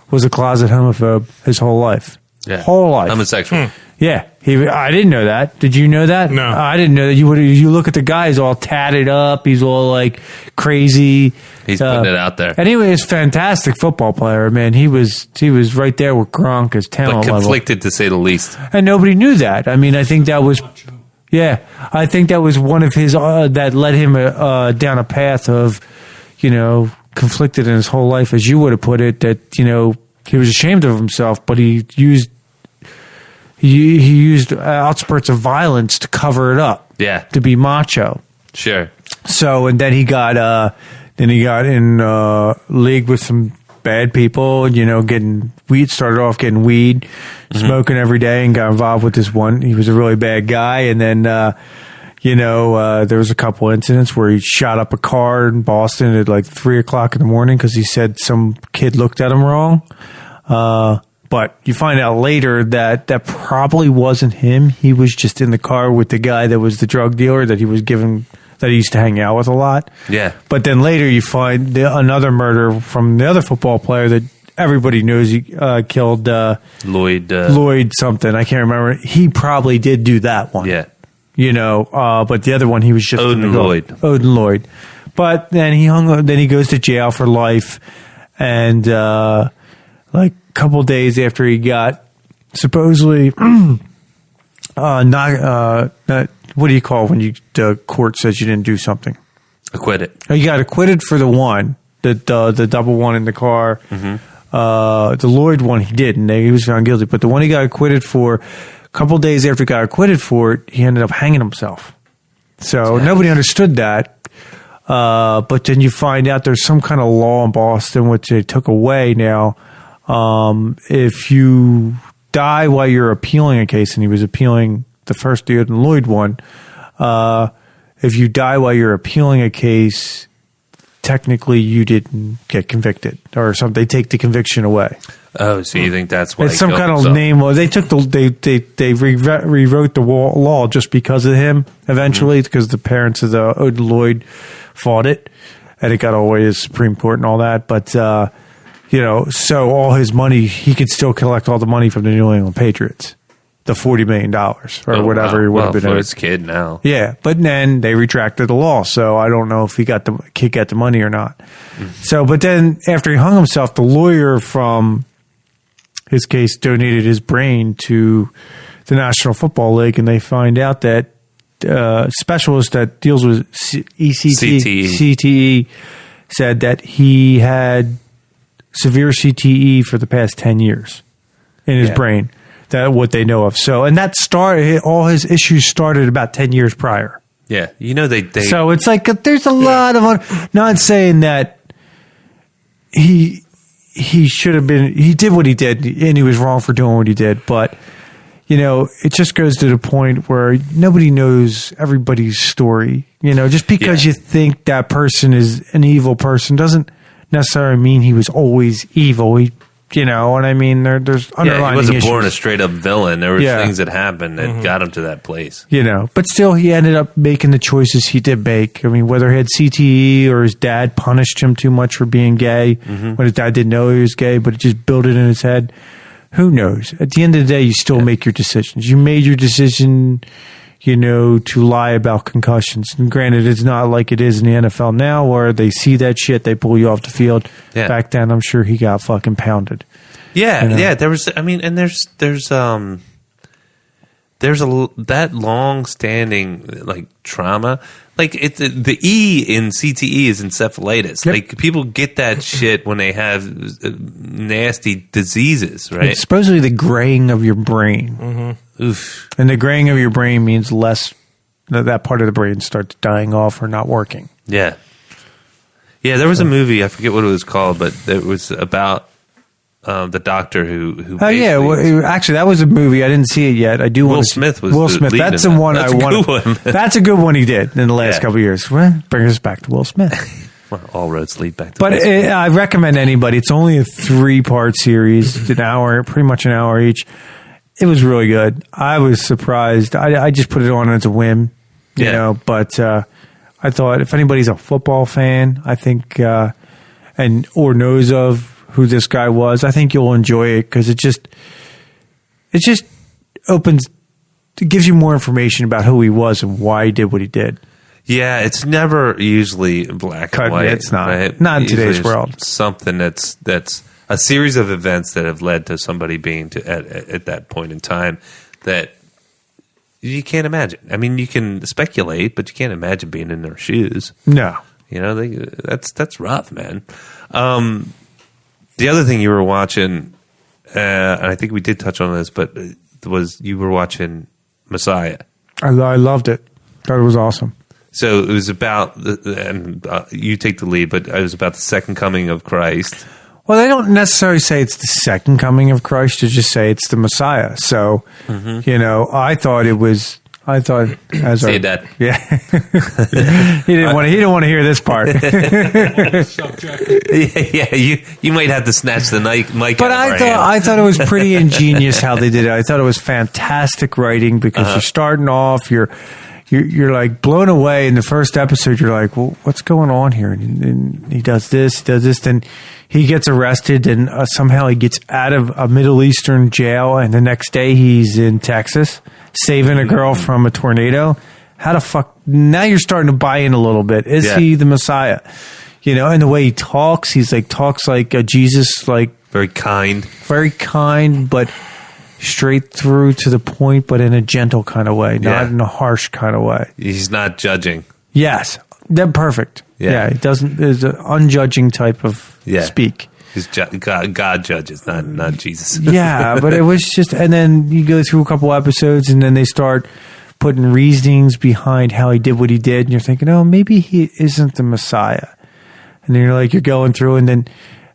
was a closet homophobe his whole life. Yeah. Whole life. Homosexual. Yeah. I didn't know that. Did you know that? No. I didn't know that. You look at the guy, he's all tatted up. He's all like crazy. He's putting it out there. Anyway, he's a fantastic football player, man. He was right there with Gronk as talent level. Conflicted, to say the least. And nobody knew that. I mean, I think that was... Yeah. I think that was one of his... that led him down a path of, conflicted in his whole life, as you would have put it, that, he was ashamed of himself, but he used outspurts of violence to cover it up. Yeah. To be macho. Sure. So, and then he got in league with some bad people, getting weed, started off getting weed, smoking every day, and got involved with this one. He was a really bad guy. And then, there was a couple incidents where he shot up a car in Boston at like 3:00 in the morning because he said some kid looked at him wrong. But you find out later that probably wasn't him. He was just in the car with the guy that was the drug dealer that he used to hang out with a lot. Yeah. But then later you find another murder from the other football player that everybody knows he killed Lloyd something. I can't remember. He probably did do that one. Yeah. But the other one, he was just Odin Lloyd. But then he goes to jail for life, and like a couple days after he got supposedly what do you call when the court says you didn't do something? Acquitted. He got acquitted for the one, the double one in the car. Mm-hmm. The Lloyd one he didn't. He was found guilty, but the one he got acquitted for. A couple days after he got acquitted for it, he ended up hanging himself. So nobody understood that. But then you find out there's some kind of law in Boston which they took away now. If you die while you're appealing a case, and he was appealing the first Odin Lloyd one, if you die while you're appealing a case, technically you didn't get convicted or something. They take the conviction away. Oh, so you think that's why? It's some kind of name. Well, they took they rewrote the law just because of him eventually, because the parents of the Odin Lloyd fought it, and it got all the way to the Supreme Court and all that. But so all his money, he could still collect all the money from the New England Patriots, the $40 million or whatever he would have been. For his kid now. Yeah, but then they retracted the law, so I don't know if he got the kid got the money or not. So, but then after he hung himself, the lawyer from his case donated his brain to the National Football League, and they find out that specialist that deals with CTE said that he had severe CTE for the past 10 years in his brain. That what they know of. So, and that started, all his issues started about 10 years prior. Yeah. They so it's like, there's a lot of, not saying that he should have been, he did what he did and he was wrong for doing what he did. But, it just goes to the point where nobody knows everybody's story. Just because you think that person is an evil person doesn't necessarily mean he was always evil. You know what I mean? There's underlying issues. He wasn't born a straight up villain. There were things that happened that got him to that place. But still, he ended up making the choices he did make. I mean, whether he had CTE or his dad punished him too much for being gay, when his dad didn't know he was gay, but he just built it in his head. Who knows? At the end of the day, you still make your decisions. You made your decision, to lie about concussions. And granted, it's not like it is in the NFL now where they see that shit, they pull you off the field. Yeah. Back then, I'm sure he got fucking pounded. Yeah, there was, and there's that long-standing, trauma. The E in CTE is encephalitis. Yep. People get that shit when they have nasty diseases, right? It's supposedly the graying of your brain. Oof. And the graying of your brain means less, that part of the brain starts dying off or not working. Yeah. Yeah, there was a movie, I forget what it was called, but it was about the doctor who oh yeah, well, actually that was a movie. I didn't see it yet. I do want to Smith was Will Smith. That's the one I want. That's a good one he did in the last couple of years. Well, bring us back to Will Smith. Well, all roads lead back to But I recommend anybody. It's only a 3-part series, an hour, pretty much an hour each. It was really good. I was surprised. I just put it on as a whim, you know, but I thought if anybody's a football fan, I think or knows of who this guy was, I think you'll enjoy it because it just opens, it gives you more information about who he was and why he did what he did. Yeah, it's never usually black and white. It's not. Right? Not in today's world. Something that's a series of events that have led to somebody being at that point in time that you can't imagine. I mean, you can speculate, but you can't imagine being in their shoes. No. That's rough, man. The other thing you were watching, and I think we did touch on this, but was you were watching Messiah. I loved it. Thought it was awesome. So it was about, you take the lead, but it was about the second coming of Christ. Well, they don't necessarily say it's the second coming of Christ. They just say it's the Messiah. So, I thought as say that. Yeah. he didn't want to hear this part. Yeah, you might have to snatch the mic but out of I thought it was pretty ingenious how they did it. I thought it was fantastic writing because you're starting off, you're like blown away in the first episode. You're like, well, what's going on here? And he does this, then he gets arrested, and somehow he gets out of a Middle Eastern jail, and the next day he's in Texas saving a girl from a tornado. How the fuck? Now you're starting to buy in a little bit. Is he the Messiah? And the way he talks, talks like Jesus, like very kind, but straight through to the point, but in a gentle kind of way, not in a harsh kind of way. He's not judging. Yes, they're perfect. Yeah, he doesn't. There's an unjudging type of speak. He's God judges, not Jesus. Yeah, but it was just, and then you go through a couple episodes, and then they start putting reasonings behind how he did what he did, and you're thinking, oh, maybe he isn't the Messiah. And then you're going through, and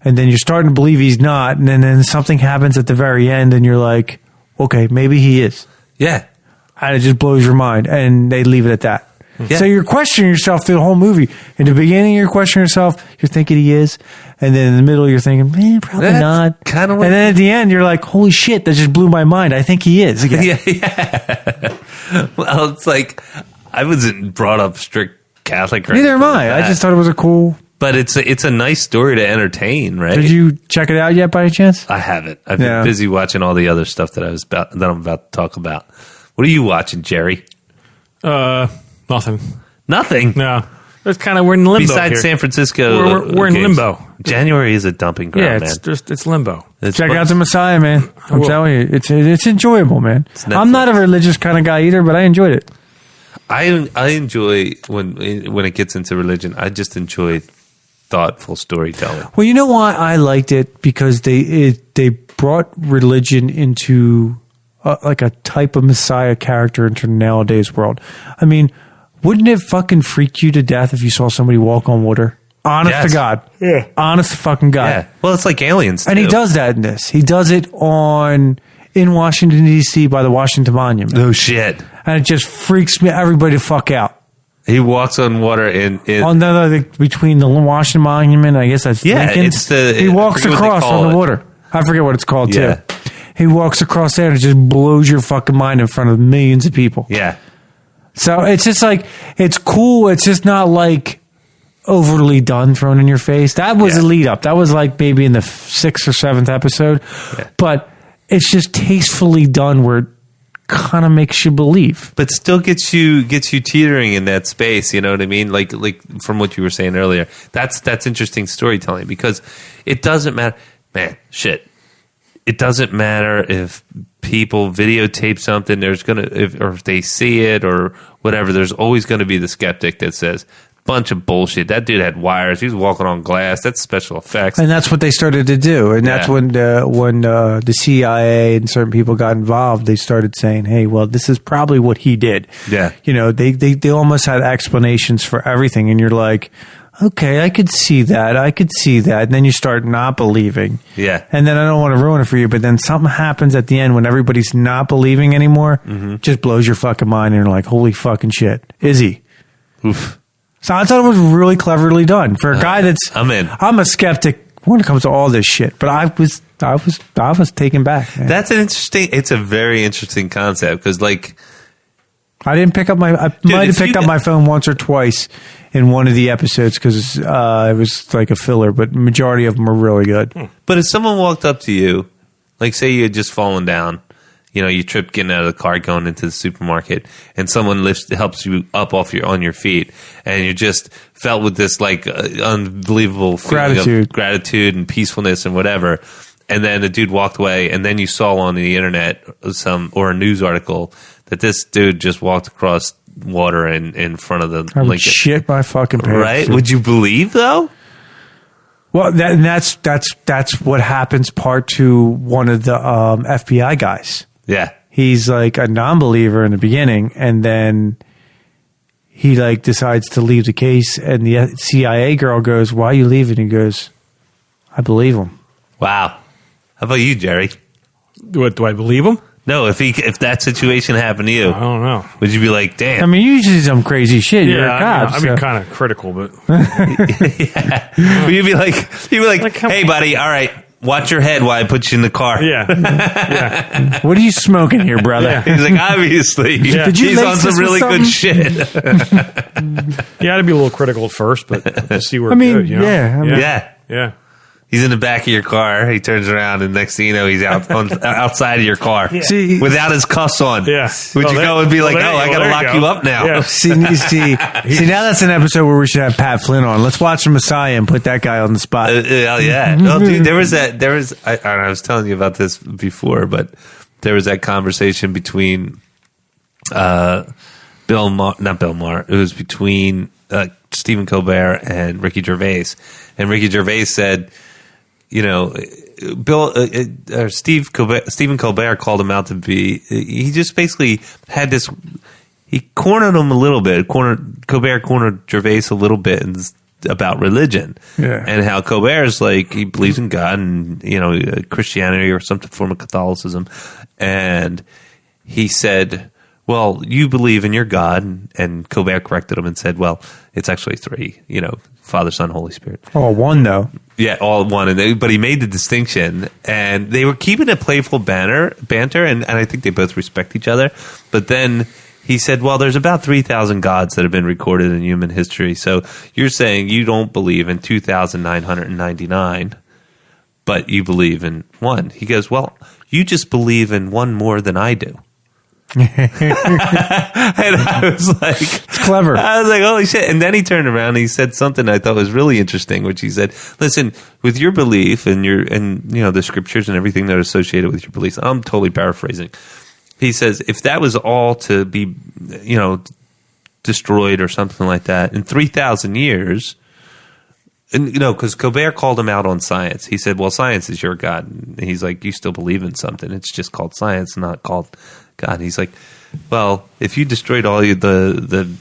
then you're starting to believe he's not, and then something happens at the very end, and you're like, okay, maybe he is. Yeah. And it just blows your mind, and they leave it at that. Yeah. So you're questioning yourself through the whole movie. In the beginning, you're questioning yourself. You're thinking he is. And then in the middle, you're thinking, man, probably not. Kind of. And then at the end, you're like, holy shit, that just blew my mind. I think he is. Yeah. Well, it's like, I wasn't brought up strict Catholic. Neither am I. I just thought it was a cool But it's a nice story to entertain, right? Did you check it out yet by any chance? I haven't. I've been busy watching all the other stuff that I'm about to talk about. What are you watching, Jerry? Nothing. Nothing. No. It's kind of, we're in limbo. Besides here. San Francisco, we're in limbo. January is a dumping ground, man. Man. It's limbo. Check out the Messiah, man. I'm telling you, it's enjoyable, man. I'm not a religious kind of guy either, but I enjoyed it. I enjoy when it gets into religion. I just enjoy thoughtful storytelling. Well, you know why I liked it? Because they brought religion into like a type of Messiah character into nowadays world. I mean, wouldn't it fucking freak you to death if you saw somebody walk on water? Honest to God. Yeah. Honest to fucking God. Yeah. Well, it's like aliens, too. And he does that in this. He does it in Washington, D.C. by the Washington Monument. No shit. And it just freaks everybody the fuck out. He walks on water between the Washington Monument, I guess that's Lincoln. He walks across on the water. I forget what it's called, too. He walks across there and it just blows your fucking mind in front of millions of people. Yeah. So it's just like, it's cool. It's just not like overly done, thrown in your face. That was a lead up. That was like maybe in the 6th or 7th episode. Yeah. But it's just tastefully done where it kind of makes you believe. But still gets you teetering in that space, you know what I mean? Like from what you were saying earlier. That's interesting storytelling because it doesn't matter. Man, shit. It doesn't matter if people videotape something, or if they see it or whatever, there's always going to be the skeptic that says, bunch of bullshit. That dude had wires. He was walking on glass. That's special effects. And that's what they started to do. And that's when the CIA and certain people got involved, they started saying, hey, well, this is probably what he did. Yeah. You know, they almost had explanations for everything. And you're like, okay, I could see that. And then you start not believing. Yeah. And then I don't want to ruin it for you, but then something happens at the end when everybody's not believing anymore. Just blows your fucking mind. And you're like, holy fucking shit. Is he? Oof. So I thought it was really cleverly done for a guy that's. I'm in. I'm a skeptic when it comes to all this shit, but I was taken back. Man. That's an interesting. It's a very interesting concept because, like, I didn't pick up I might have picked up my phone once or twice in one of the episodes because it was like a filler, but the majority of them were really good. But if someone walked up to you, like say you had just fallen down, you know, you tripped getting out of the car going into the supermarket, and someone helps you up on your feet, and you just felt with this like unbelievable feeling of gratitude and peacefulness and whatever, and then the dude walked away, and then you saw on the internet or a news article that this dude just walked across water in front of the I would shit my fucking pants. Right? Would you believe though? Well, that's what happens part to one of the FBI guys. Yeah. He's like a non-believer in the beginning, and then he like decides to leave the case, and the CIA girl goes, why are you leaving? He goes, I believe him. Wow. How about you, Jerry? What, do I believe him? No, if that situation happened to you, I don't know. Would you be like, damn? I mean, you do some crazy shit. You're a cop. I'd be kind of critical, but yeah. You'd be like, hey, buddy, all right, watch your head while I put you in the car. Yeah. What are you smoking here, brother? Yeah. He's like, obviously, he's on some really good shit. Yeah, I'd be a little critical at first, but to see where it goes, you know? Yeah. He's in the back of your car. He turns around, and next thing you know, he's outside of your car without his cuffs on. Yeah. Would you go and be like, I got to lock you up now? Yeah. See, now that's an episode where we should have Pat Flynn on. Let's watch the Messiah and put that guy on the spot. Yeah. Well, dude, I was telling you about this before, but there was that conversation between not Bill Maher. It was between Stephen Colbert and Ricky Gervais. And Ricky Gervais said, you know, Stephen Colbert called him out to be. He just basically had this. He cornered him a little bit. Colbert cornered Gervais a little bit about religion, and how Colbert is like he believes in God and Christianity or some form of Catholicism, and he said, well, you believe in your God, and Colbert corrected him and said, well, it's actually three, Father, Son, Holy Spirit. Oh, one though. Yeah, all one. But he made the distinction, and they were keeping a playful banter, and I think they both respect each other. But then he said, well, there's about 3,000 gods that have been recorded in human history. So you're saying you don't believe in 2,999, but you believe in one. He goes, well, you just believe in one more than I do. And I was like, it's clever. I was like, holy shit. And then he turned around and he said something I thought was really interesting, which he said, listen, with your belief and the scriptures and everything that are associated with your beliefs, I'm totally paraphrasing. He says, if that was all to be, destroyed or something like that in 3,000 years, and because Colbert called him out on science. He said, well, science is your God. And he's like, you still believe in something. It's just called science, not called God. He's like, well, if you destroyed all the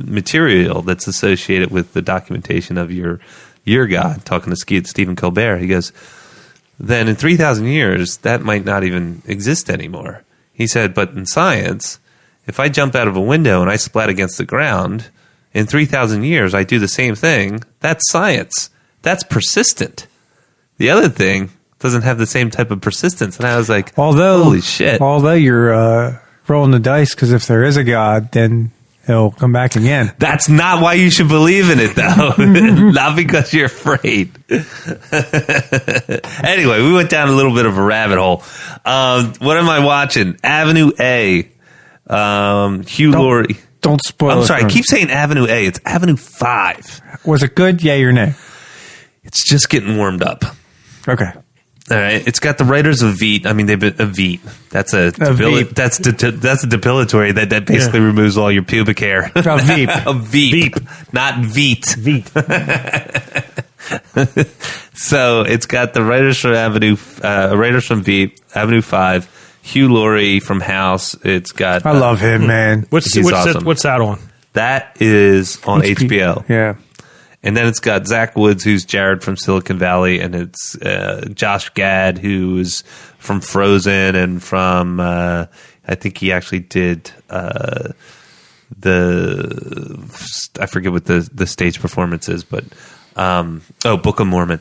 material that's associated with the documentation of your God, talking to Stephen Colbert, he goes, then in 3,000 years, that might not even exist anymore. He said, but in science, if I jump out of a window and I splat against the ground, in 3,000 years, I do the same thing. That's science. That's persistent. The other thing doesn't have the same type of persistence. And I was like, holy shit. Although you're rolling the dice, because if there is a God, then he'll come back again. That's not why you should believe in it, though. Not because you're afraid. Anyway, we went down a little bit of a rabbit hole. What am I watching? Avenue A. Hugh Laurie. Don't spoil it. I'm sorry, I keep saying Avenue A. It's Avenue 5. Was it good? Yay or nay? It's just getting warmed up. Okay. All right. It's got the writers of Veep. I mean, they've been Veep. That's a Veep. that's depilatory. That basically removes all your pubic hair. A Veep. A Veep, not Veet. Veep. So it's got the writers from Veep, Avenue 5. Hugh Laurie from House. It's got. I love him, man. What's awesome. what's that on? That is on HBO. Yeah. And then it's got Zach Woods, who's Jared from Silicon Valley, and it's Josh Gad, who's from Frozen and from I think he actually did I forget what the stage performance is, but Book of Mormon.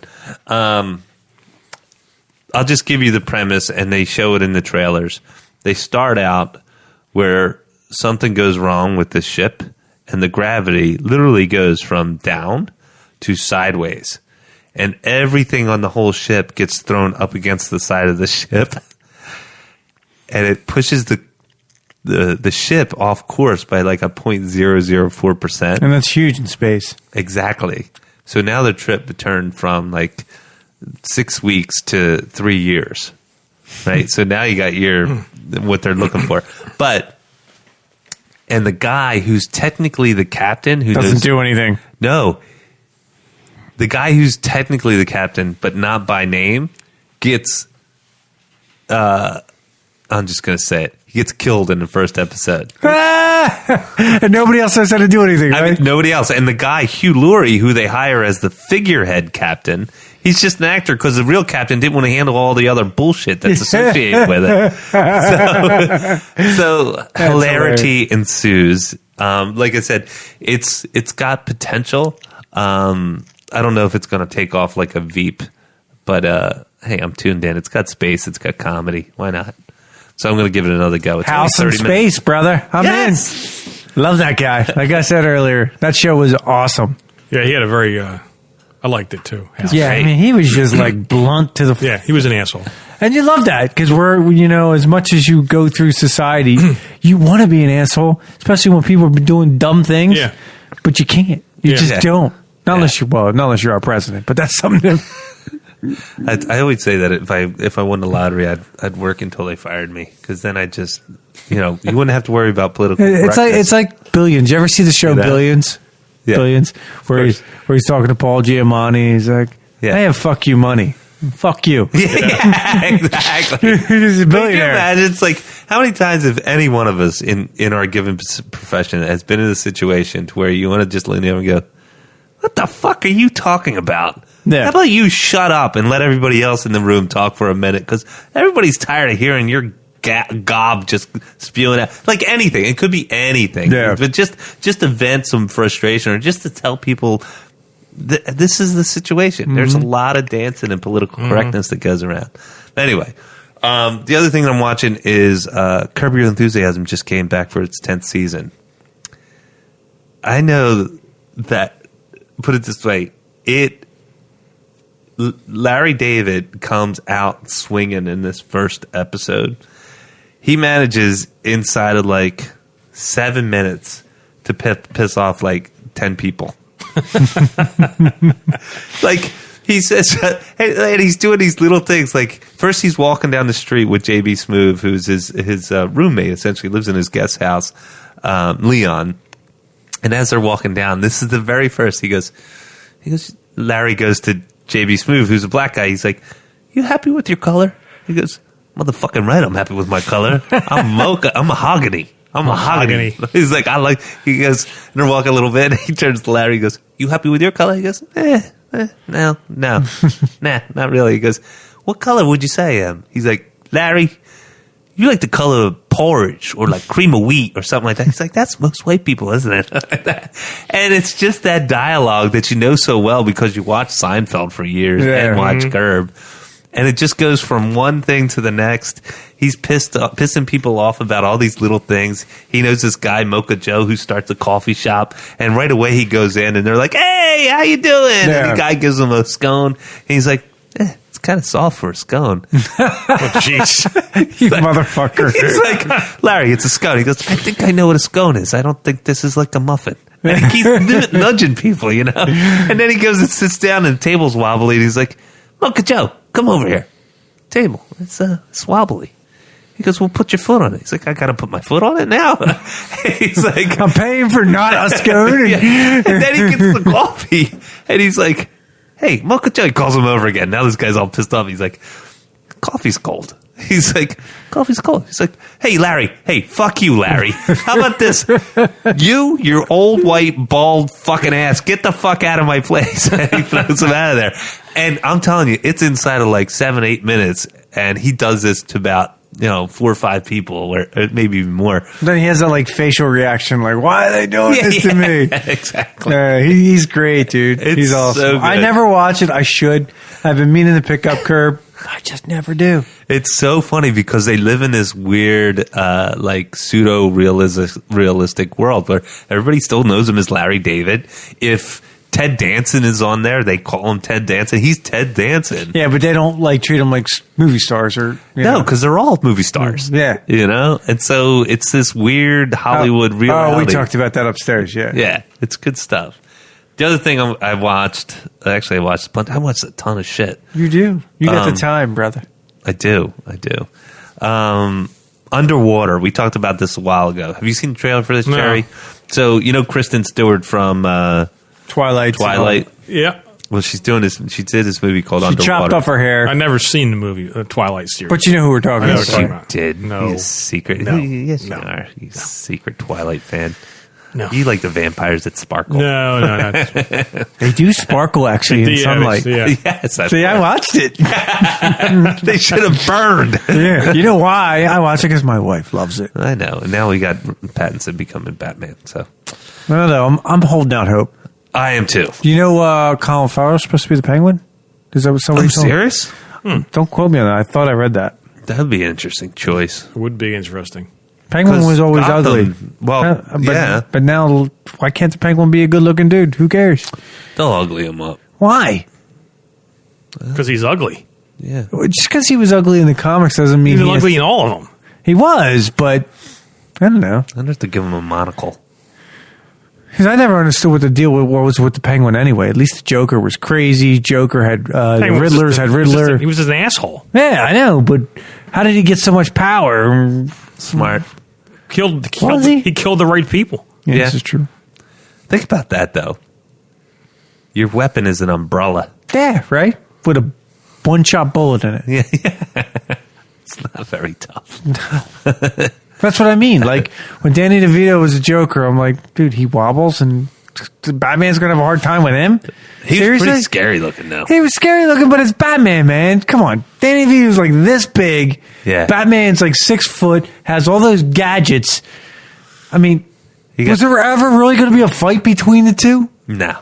I'll just give you the premise, and they show it in the trailers. They start out where something goes wrong with the ship, and the gravity literally goes from down to sideways. And everything on the whole ship gets thrown up against the side of the ship. And it pushes the ship off course by like a 0.004%. And that's huge in space. Exactly. So now the trip turned from like 6 weeks to 3 years, right? So now you got what they're looking for. And the guy who's technically the captain, who doesn't do anything. No, the guy who's technically the captain, but not by name, gets. I'm just gonna say it. He gets killed in the first episode. And nobody else knows how to do anything, right? I mean, nobody else. And the guy, Hugh Laurie, who they hire as the figurehead captain, he's just an actor because the real captain didn't want to handle all the other bullshit that's associated with it. So hilarity ensues. Like I said, it's got potential. I don't know if it's going to take off like a Veep, but hey, I'm tuned in. It's got space. It's got comedy. Why not? So I'm going to give it another go. It's House only in 30 minutes. space, brother. I'm in. Love that guy. Like I said earlier, that show was awesome. Yeah, he had a very. I liked it too. Yeah, I mean, he was just like blunt to the. Yeah, he was an asshole. And you love that because we're, as much as you go through society, you want to be an asshole, especially when people are doing dumb things. Yeah. But you can't. You just don't. Not unless you're our president. But that's something. I always say that if I won the lottery, I'd work until they fired me because then I just you wouldn't have to worry about political. It's like Billions. You ever see the show Billions? Yeah. Billions, where he's talking to Paul Giamatti. He's like, I have fuck you money. Fuck you. Yeah, exactly. He's a billionaire. Can you imagine? It's like, how many times have any one of us in our given profession has been in a situation to where you want to just lean over and go, what the fuck are you talking about? Yeah. How about you shut up and let everybody else in the room talk for a minute? Because everybody's tired of hearing your gob just spewing out. Like anything. It could be anything. Yeah. But just to vent some frustration or just to tell people this is the situation. There's a lot of dancing and political correctness that goes around. Anyway, The other thing that I'm watching is Curb Your Enthusiasm just came back for its 10th season. I know that, put it this way, Larry David comes out swinging in this first episode. He manages inside of like 7 minutes to piss off like 10 people. Like, he says, and he's doing these little things. Like, first he's walking down the street with JB Smoove, who's his roommate, essentially lives in his guest house, Leon. And as they're walking down, this is the very first, he goes, Larry goes to JB Smoove, who's a black guy. He's like, "You happy with your color?" He goes, "Motherfucking right, I'm happy with my color. I'm mocha. I'm mahogany. I'm mahogany." He's like, he goes, and they're walking a little bit, and he turns to Larry, he goes, "You happy with your color?" He goes, no, nah, not really. He goes, "What color would you say I am?" He's like, "Larry, you like the color of porridge or like cream of wheat or something like that." He's like, "That's most white people, isn't it?" And it's just that dialogue that you know so well because you watched Seinfeld for years and watched Curb. And it just goes from one thing to the next. He's pissing people off about all these little things. He knows this guy, Mocha Joe, who starts a coffee shop. And right away he goes in and they're like, "Hey, how you doing?" And the guy gives him a scone. And he's like, "It's kind of soft for a scone." Oh, jeez. You motherfucker. He's like, "Larry, it's a scone." He goes, "I think I know what a scone is. I don't think this is like a muffin." And he keeps nudging people, you know? And then he goes and sits down and the table's wobbly. And he's like, "Mocha Joe, come over here. Table. It's wobbly." He goes, "Well, put your foot on it." He's like, "I got to put my foot on it now?" He's like, "I'm paying for not a scone." And then he gets the coffee. And he's like, "Hey, Mocha Joe." He calls him over again. Now this guy's all pissed off. He's like, "Coffee's cold." He's like, "Coffee's cold." He's like, "Hey, Larry. Hey, fuck you, Larry. How about this? Your old white bald fucking ass. Get the fuck out of my place." And he throws him out of there. And I'm telling you, it's inside of like 7-8 minutes. And he does this to about, 4 or 5 people, or maybe even more. Then he has that like facial reaction, like, "Why are they doing this to me?" Exactly. He's great, dude. He's awesome. So I never watch it. I should. I've been meaning to pick up Curb. I just never do. It's so funny because they live in this weird, like pseudo realistic world where everybody still knows him as Larry David. If Ted Danson is on there, they call him Ted Danson. He's Ted Danson. Yeah, but they don't like treat him like movie stars or no, because they're all movie stars. Yeah, and so it's this weird Hollywood reality. Oh, we talked about that upstairs. Yeah, it's good stuff. The other thing I watched a ton of shit. You do. You got the time, brother. I do. Underwater. We talked about this a while ago. Have you seen the trailer for this, Gerry? So, Kristen Stewart from Twilight. Yeah. Well, she's doing this. She did this movie called Underwater. She chopped off her hair. I've never seen the movie Twilight series. But you know who we're talking about. She did. No. You secret. No. Yes, you are. You secret Twilight fan. No. You like the vampires that sparkle. No. They do sparkle, actually, in sunlight. Yeah. Yes. See, I watched it. They should have burned. Yeah. You know why? I watch it because my wife loves it. I know. And now we got Pattinson becoming Batman. So, no, I'm holding out hope. I am too. Do you know Colin Farrell's supposed to be the Penguin? Is that what somebody told me? Serious? Don't quote me on that. I thought I read that. That would be an interesting choice. It would be interesting. Penguin was always ugly. Well, But now, why can't the Penguin be a good-looking dude? Who cares? They'll ugly him up. Why? Because he's ugly. Yeah. Just because he was ugly in the comics doesn't mean he's ugly in all of them. He was, but I don't know. I'd have to give him a monocle. Because I never understood what the deal was with the Penguin anyway. At least the Joker was crazy. Joker had the Riddlers had Riddler. He was just an asshole. Yeah, I know, but how did he get so much power? Smart. He killed the right people. Yeah, this is true. Think about that, though. Your weapon is an umbrella. Yeah, right? With a one-shot bullet in it. Yeah. It's not very tough. That's what I mean. Like, when Danny DeVito was a Joker, I'm like, dude, he wobbles and Batman's going to have a hard time with him? He was pretty scary looking, though. He was scary looking, but it's Batman, man. Come on. Danny DeVito's like this big. Yeah. Batman's like 6 foot, has all those gadgets. I mean, was there ever really going to be a fight between the two? No.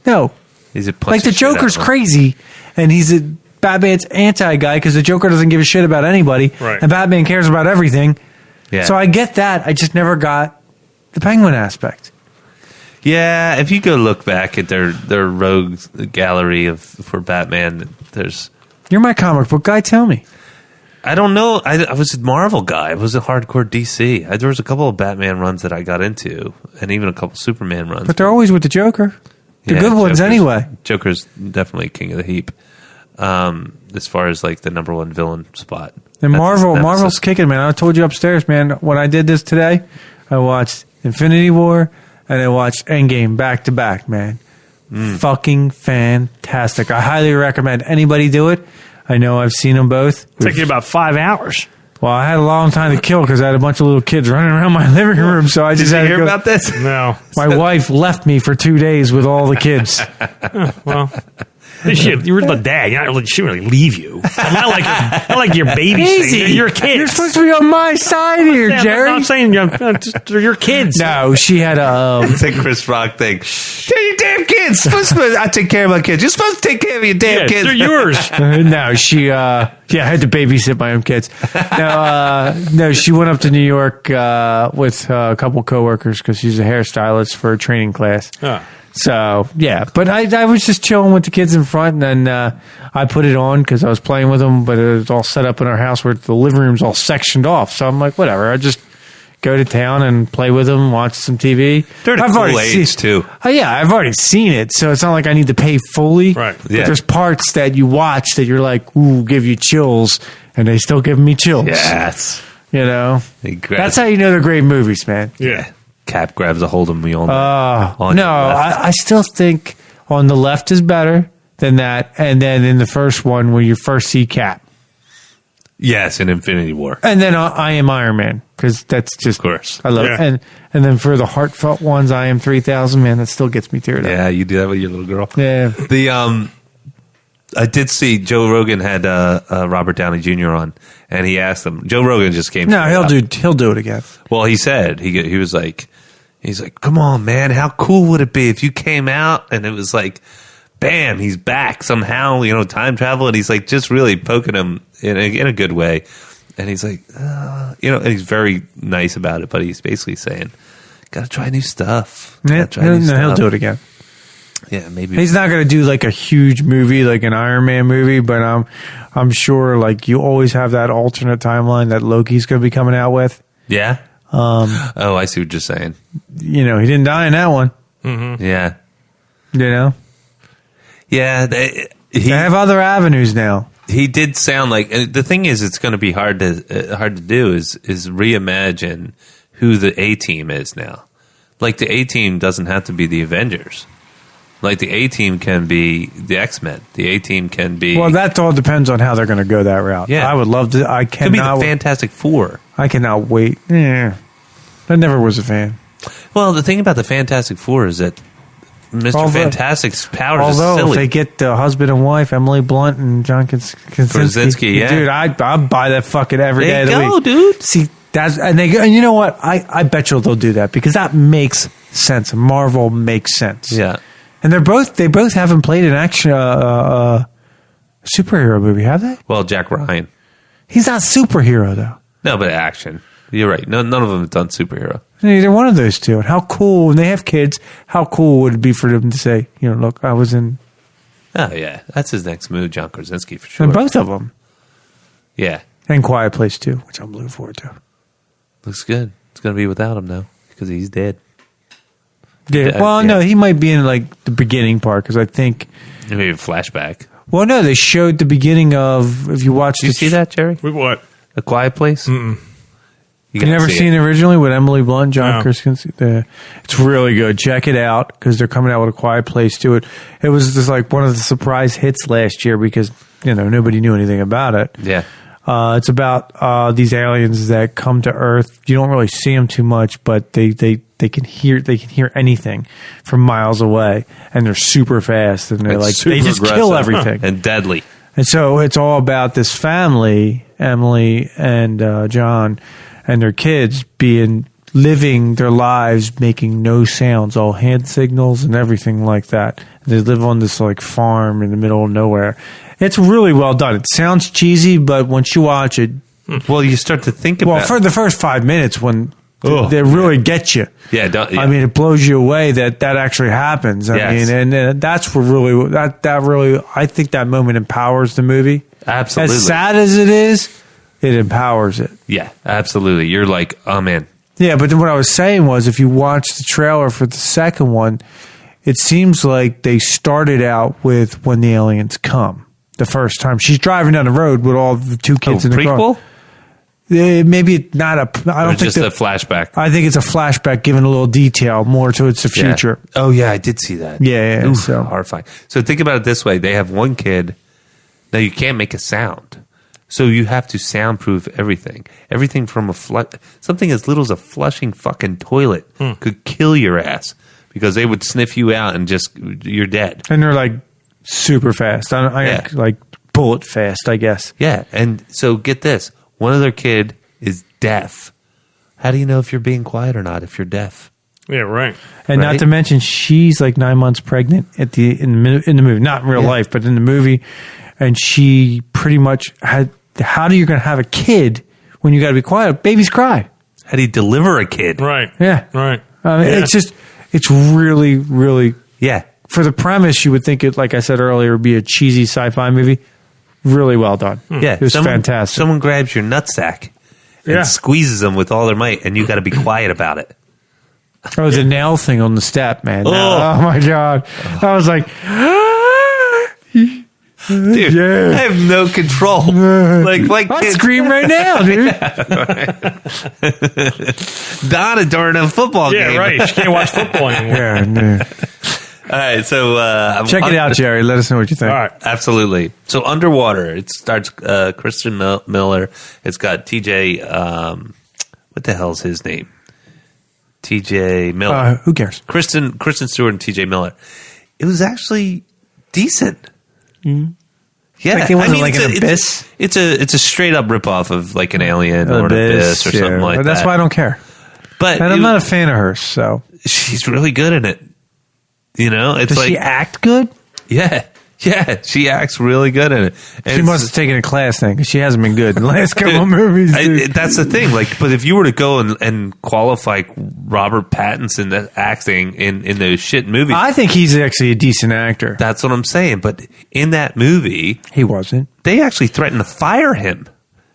No. He's a like the Joker's crazy, and he's a Batman's anti-guy because the Joker doesn't give a shit about anybody, Right. and Batman cares about everything. Yeah. So I get that. I just never got the Penguin aspect. Yeah, if you go look back at their rogue gallery for Batman, there's... You're my comic book guy. Tell me. I don't know. I was a Marvel guy. I was a hardcore DC. There was a couple of Batman runs that I got into, and even a couple Superman runs. But they're always with the Joker. The good ones, anyway. Joker's definitely king of the heap, as far as like the number one villain spot. And Marvel's kicking, man. I told you upstairs, man. When I did this today, I watched Infinity War and I watched Endgame back to back, man. Fucking fantastic. I highly recommend anybody do it. I know I've seen them both. It took you about 5 hours. Well, I had a long time to kill because I had a bunch of little kids running around my living room. So I just Did had you to hear go. about this? No. My wife left me for 2 days with all the kids. Well, you were the dad. She really leave you. Not like your baby. Your kids. You're supposed to be on my side here, Gerry. I'm not saying they're your kids. No, she had a. It's a Chris Rock thing. They're your damn kids. I take care of my kids. You're supposed to take care of your damn kids. They're yours. No, she. I had to babysit my own kids. No, she went up to New York with a couple coworkers because she's a hairstylist for a training class. So, yeah, but I was just chilling with the kids in front, and then I put it on because I was playing with them, but it was all set up in our house where the living room's all sectioned off. So I'm like, whatever, I just go to town and play with them, watch some TV. They're at a cool age, too. Oh, yeah, I've already seen it, so it's not like I need to pay fully. Right. But Yeah. there's parts that you watch that you're like, ooh, give you chills, and they still give me chills. Yes. You know? Exactly. That's how you know they're great movies, man. Yeah. Cap grabs a hold of me on No, your left. I still think on the left is better than that. And then in the first one, when you first see Cap. Yes, in Infinity War. And then I Am Iron Man, because that's just, Of course. I love Yeah. it. And then for the heartfelt ones, I Am 3000, man, that still gets me teared up. Yeah, you do that with your little girl. Yeah. I did see Joe Rogan had Robert Downey Jr. on, and he asked him. Joe Rogan just came. No, he'll do it again. Well, he said he was like, come on, man, how cool would it be if you came out and it was like, bam, he's back somehow, time travel, and he's like just really poking him in a good way, and he's like, and he's very nice about it, but he's basically saying, gotta try new stuff. Yeah, he'll do it again. Yeah, maybe He's not going to do like a huge movie, like an Iron Man movie, but I'm sure like you always have that alternate timeline that Loki's going to be coming out with. Yeah. Oh, I see what you're saying. He didn't die in that one. Yeah. Yeah. They have other avenues now. He did sound like the thing is, it's going to be hard to do is reimagine who the A-Team is now. Like the A-Team doesn't have to be the Avengers. Like the A-Team can be the X-Men. The A-Team can be. Well, that all depends on how they're going to go that route. Yeah. I would love to. I could be cannot. the Fantastic Four. I cannot wait. Yeah, I never was a fan. Well, the thing about the Fantastic Four is that Mr. Fantastic's powers Although are silly. if they get the husband and wife, Emily Blunt and John Krasinski, yeah. dude, I'd buy that fucking every day There of you the week. go, dude. See, and you know what? I bet you they'll do that because that makes sense. Marvel makes sense. Yeah. And they both haven't played an action superhero movie, have they? Well, Jack Ryan. He's not superhero though. No, but action. You're right. None of them have done superhero. Neither one of those two. And how cool when they have kids? How cool would it be for them to say, look, I was in. Oh yeah, that's his next move, John Krasinski for sure. And both of them. Yeah, And Quiet Place too, which I'm looking forward to. looks good. It's gonna be without him though because he's dead. Yeah. Well, no, he might be in like the beginning part because I think. Maybe a flashback. Well, no, they showed the beginning of. If you watched, Did you see that, Jerry? With what? A Quiet Place. Mm-mm. You never seen it originally with Emily Blunt, John No. Krasinski? It's really good. Check it out because they're coming out with a Quiet Place too. It was just like one of the surprise hits last year because nobody knew anything about it. Yeah. It's about these aliens that come to Earth. You don't really see them too much, but they can hear anything from miles away, and they're super fast, and they're And like super they just kill aggressive. everything. And deadly. And so it's all about this family, Emily and John, and their kids living their lives, making no sounds, all hand signals and everything like that. They live on this like farm in the middle of nowhere. It's really well done. It sounds cheesy, but once you watch it, well, you start to think about. well, for the first 5 minutes when they really get you. Yeah, I mean, it blows you away that actually happens. I mean, and that's what really that really. I think that moment empowers the movie. Absolutely. As sad as it is, it empowers it. Yeah, absolutely. You're like, oh man. Yeah, but then what I was saying was, if you watch the trailer for the second one, it seems like they started out with when the aliens come. The first time she's driving down the road with all the two kids in the prequel? car. Maybe not a. I don't think just a flashback. I think it's a flashback, giving a little detail more to it's the future. Oh yeah, I did see that. Yeah. Ooh, So horrifying. So think about it this way: they have one kid. Now you can't make a sound, so you have to soundproof everything. Everything from something as little as a flushing fucking toilet could kill your ass because they would sniff you out and just you're dead. and they're like super fast. I like bullet fast, I guess. Yeah, and so get this: one other kid is deaf. How do you know if you're being quiet or not if you're deaf? Yeah, right. And Right? not to mention, she's like 9 months pregnant in the movie, not in real life, but in the movie. And she pretty much had. How do you going to have a kid when you got to be quiet? Babies cry. How do you deliver a kid? Right. Yeah, Right. I mean, Yeah. it's really, really. Yeah. For the premise, you would think it, like I said earlier, would be a cheesy sci-fi movie. Really well done. Yeah, It was fantastic. Someone grabs your nutsack and Yeah. squeezes them with all their might, and you got to be quiet about it. Oh, the nail thing on the step, man. Oh. Oh my God. I was like, Dude, Yeah. I have no control. Like my I'd kids, scream right now, dude. Donna during a football Yeah, game. right. She can't watch football anymore. Yeah, no. All right, so Check it out, Gerry. Let us know what you think. All right. Absolutely. So Underwater. It starts Kristen Miller. It's got TJ. What the hell's his name? TJ Miller. Who cares? Kristen Stewart and TJ Miller. It was actually decent. Yeah, Like it wasn't like it's an Abyss? It's a straight up ripoff of like an Alien or an Abyss or something like But that. that's why I don't care. But And I'm not a fan of hers, so. she's really good in it. You know, it's Does like she act good? yeah, she acts really good in it. And She must have taken a class then, because she hasn't been good in the last couple of movies. Dude. that's the thing. Like, but if you were to go and qualify Robert Pattinson acting in those shit movies, I think he's actually a decent actor. that's what I'm saying. But in that movie, He wasn't. they actually threatened to fire him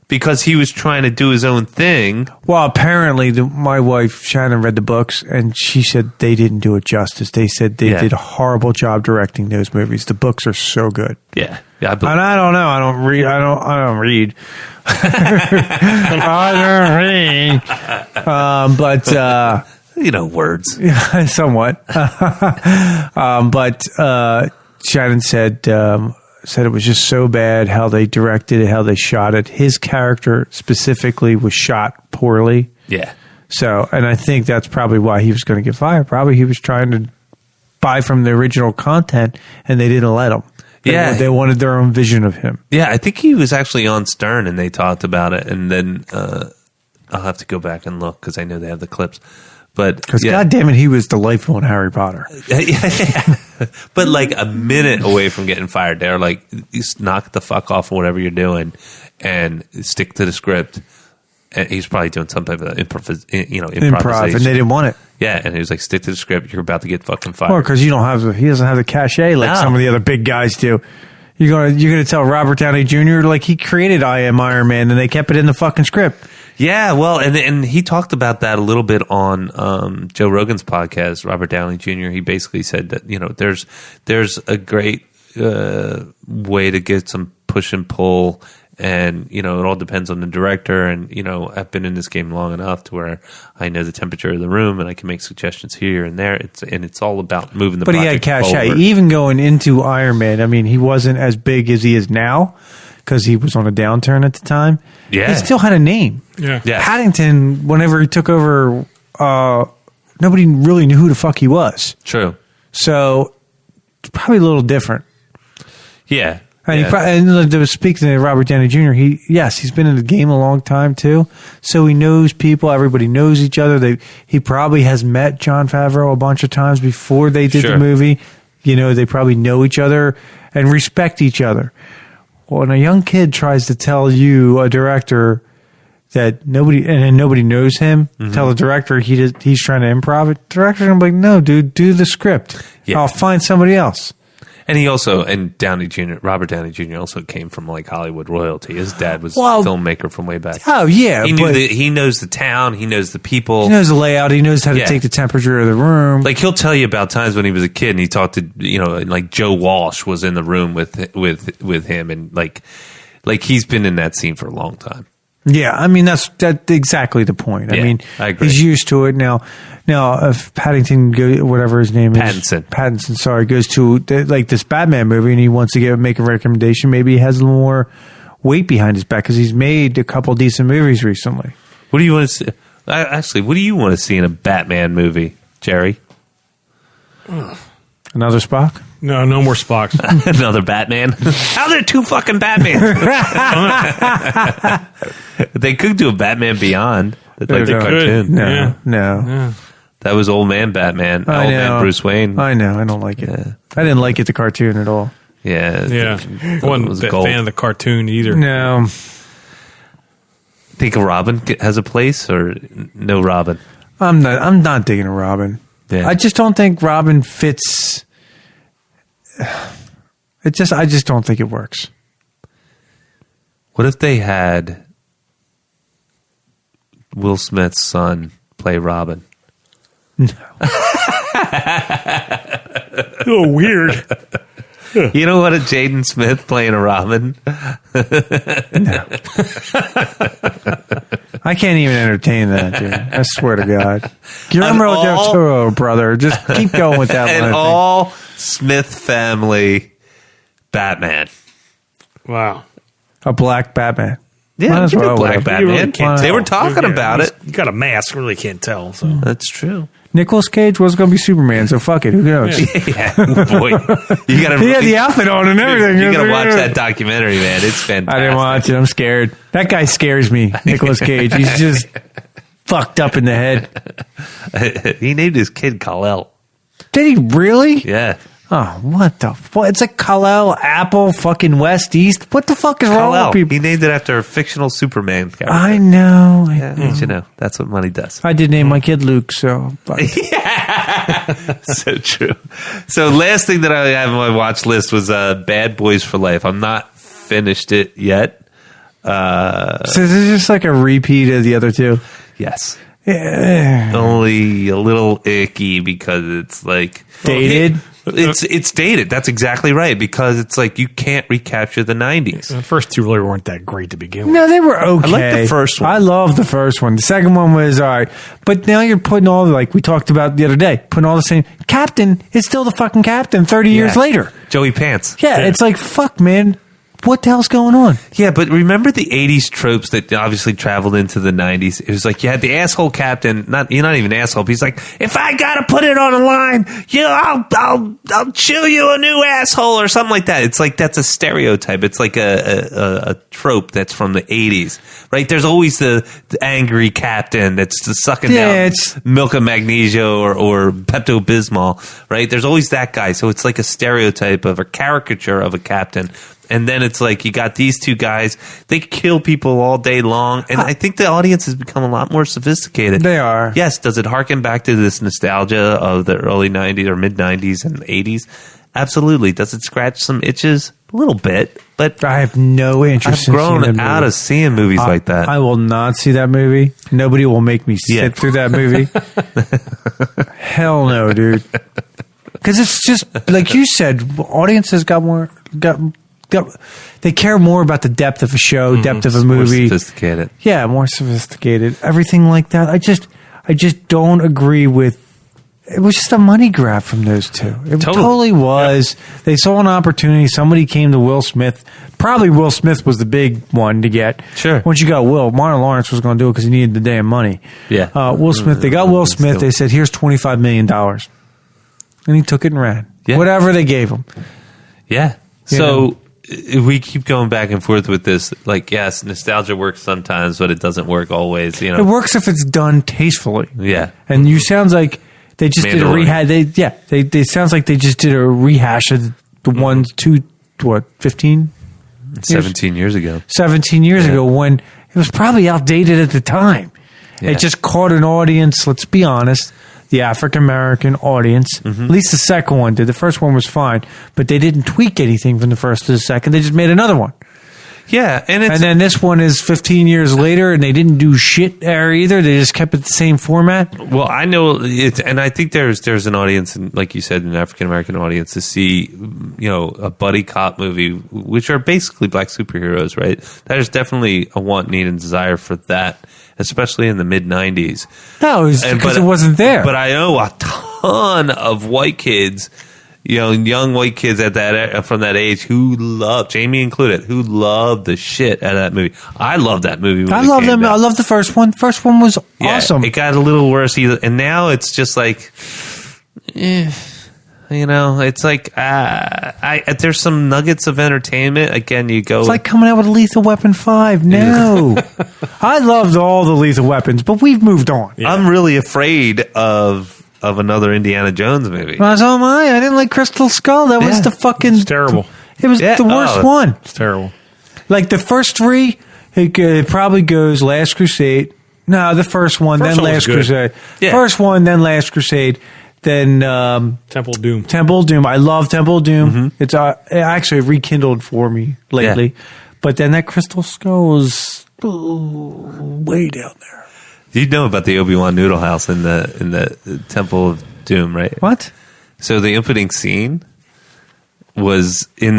because he was trying to do his own thing. Well, apparently, my wife Shannon read the books, and she said they didn't do it justice. They said they Yeah. did a horrible job directing those movies. The books are so good, Yeah, I believe. and I don't know. I don't read. I don't read. I don't read. But You know, words. somewhat. But Shannon said it was just so bad how they directed it, how they shot it. His character specifically was shot poorly. Yeah. So, and I think that's probably why he was going to get fired. Probably he was trying to buy from the original content, and they didn't let him. They wanted their own vision of him. Yeah, I think he was actually on Stern and they talked about it. And then I'll have to go back and look because I know they have the clips. But Because, God damn it, he was delightful in Harry Potter. yeah. But like a minute away from getting fired, they're like, just knock the fuck off whatever you're doing and stick to the script. And he's probably doing some type of improvisation. Improv, and they didn't want it. Yeah, and he was like, stick to the script. You're about to get fucking fired. Well, because he doesn't have the cachet like No. some of the other big guys do. You're gonna tell Robert Downey Jr. like he created I Am Iron Man, and they kept it in the fucking script. Yeah, well, and he talked about that a little bit on Joe Rogan's podcast, Robert Downey Jr. He basically said that, you know, there's a great way to get some push and pull, and, you know, it all depends on the director. And, you know, I've been in this game long enough to where I know the temperature of the room and I can make suggestions here and there. It's all about moving the But he had project cachet. forward. Even going into Iron Man, I mean, he wasn't as big as he is now because he was on a downturn at the time. Yeah. He still had a name. Yeah. Yeah. Paddington, whenever he took over, nobody really knew who the fuck he was. True. So it's probably a little different. Yeah. And, Yeah. and speaking to Robert Downey Jr., he's been in the game a long time too, so he knows people. Everybody knows each other. He probably has met Jon Favreau a bunch of times before they did Sure. the movie. they probably know each other and respect each other. When a young kid tries to tell you, a director, that nobody knows him, tell the director he's trying to improv it, director's gonna be like, no, dude, do the script. Yeah. I'll find somebody else. And Robert Downey Jr. also came from like Hollywood royalty. His dad was a filmmaker from way back. Oh yeah, he knows the town, he knows the people, he knows the layout, he knows how to take the temperature of the room. Like he'll tell you about times when he was a kid and he talked to like Joe Walsh was in the room with him, and like he's been in that scene for a long time. Yeah, I mean that's exactly the point. Yeah, I mean, I agree. He's used to it now. Now, if Paddington, whatever his name is, Pattinson, sorry, goes to like this Batman movie and he wants to make a recommendation, maybe he has a little more weight behind his back because he's made a couple decent movies recently. What do you want to see? Actually, what do you want to see in a Batman movie, Gerry? Another Spock? No more Spocks. Another Batman? How are there two fucking Batmans? They could do a Batman Beyond. Like the cartoon. No. That was old man Batman. Old man Bruce Wayne. I know. I don't like it. Yeah. I didn't like it, the cartoon, at all. Yeah. I wasn't a fan of the cartoon either. No. Think a Robin has a place, or no Robin? I'm not digging a Robin. Yeah. I just don't think Robin fits. I just don't think it works. What if they had Will Smith's son play Robin? No. Oh, weird. You don't want a Jaden Smith playing a Robin? No. I can't even entertain that, dude. I swear to God. Guillermo del Toro, brother. Just keep going with that one. An all Smith family Batman. Wow. A black Batman. Yeah, a black Batman. Really they were talking about it. You got a mask, really can't tell. So that's true. Nicolas Cage was going to be Superman, so fuck it. Who knows? Yeah, boy, you got to. He had the outfit on and everything. You got to watch that documentary, man. It's fantastic. I didn't watch it. I'm scared. That guy scares me. Nicolas Cage. He's just fucked up in the head. He named his kid Kal-El. Did he really? Yeah. Oh, what the fuck? It's like Kal-El, Apple, fucking West, East. What the fuck is wrong with people? He named it after a fictional Superman character. I know. That's what money does. I did name my kid Luke, so. So true. So last thing that I have on my watch list was Bad Boys for Life. I'm not finished it yet. So this is just like a repeat of the other two? Yes. Yeah. Only a little icky because it's like dated. It's dated. That's exactly right, because it's like you can't recapture the 90s. The first two really weren't that great to begin with. No, they were okay. I like the first one. I love the first one. The second one was all right. But now you're putting all, like we talked about the other day, putting all the same. Captain is still the fucking captain 30 years later. Joey Pants. Yeah, it's like, fuck, man. What the hell's going on? Yeah, but remember the 80s tropes that obviously traveled into the 90s? It was like you had the asshole captain, you're not even an asshole, but he's like, if I gotta put it on the line, I'll chill you a new asshole or something like that. It's like that's a stereotype. It's like a trope that's from the 80s, right? There's always the angry captain that's sucking down milk of magnesia or Pepto-Bismol, right? There's always that guy. So it's like a stereotype of a caricature of a captain. And then it's like you got these two guys. They kill people all day long. And I think the audience has become a lot more sophisticated. They are. Yes. Does it harken back to this nostalgia of the early 90s or mid 90s and 80s? Absolutely. Does it scratch some itches? A little bit. But I have no interest I've grown out of seeing movies like that. I will not see that movie. Nobody will make me sit through that movie. Hell no, dude. Because it's just, like you said, audiences they care more about the depth of a show, depth of a movie. More sophisticated. Yeah, more sophisticated. Everything like that. I just don't agree with. It was just a money grab from those two. It totally was. Yeah. They saw an opportunity. Somebody came to Will Smith. Probably Will Smith was the big one to get. Sure. Once you got Will, Martin Lawrence was going to do it because he needed the damn money. Yeah. Will Smith. They got Will Smith. They said, "Here's $25 million," and he took it and ran. Yeah. Whatever they gave him. Yeah. So. We keep going back and forth with this. Like, yes, nostalgia works sometimes, but it doesn't work always. You know, it works if it's done tastefully. Yeah, and you sounds like They just did a rehash. They sounds like they just did a rehash of the ones 15? 17 years ago. 17 years ago, when it was probably outdated at the time. Yeah. It just caught an audience, let's be honest, the African-American audience. At least the second one did. The first one was fine, but they didn't tweak anything from the first to the second. They just made another one. Yeah, and then this one is 15 years later, and they didn't do shit there either. They just kept it the same format. Well, I know it, and I think there's an audience, and like you said, an African American audience to see, a buddy cop movie, which are basically black superheroes, right? There's definitely a want, need, and desire for that, especially in the mid '90s. No, because it wasn't there. But I know a ton of white kids. Young white kids from that age who loved, Jamie included, who loved the shit out of that movie. I loved that movie. I love them. I love the first one. First one was awesome. It got a little worse, and now it's just like, it's like there's some nuggets of entertainment. Again, you go. It's like coming out with Lethal Weapon 5. No, I loved all the Lethal Weapons, but we've moved on. Yeah. I'm really afraid of another Indiana Jones movie. Well, so am I. I didn't like Crystal Skull. That was the fucking... It's terrible. It was the worst one. It's terrible. Like the first three, it probably goes Last Crusade. No, the first one, then Last Crusade. Yeah. First one, then Last Crusade, then... Temple of Doom. Temple of Doom. I love Temple of Doom. Mm-hmm. It's it actually rekindled for me lately. Yeah. But then that Crystal Skull was way down there. You know about the Obi-Wan noodle house in the Temple of Doom, right? What? So the opening scene was when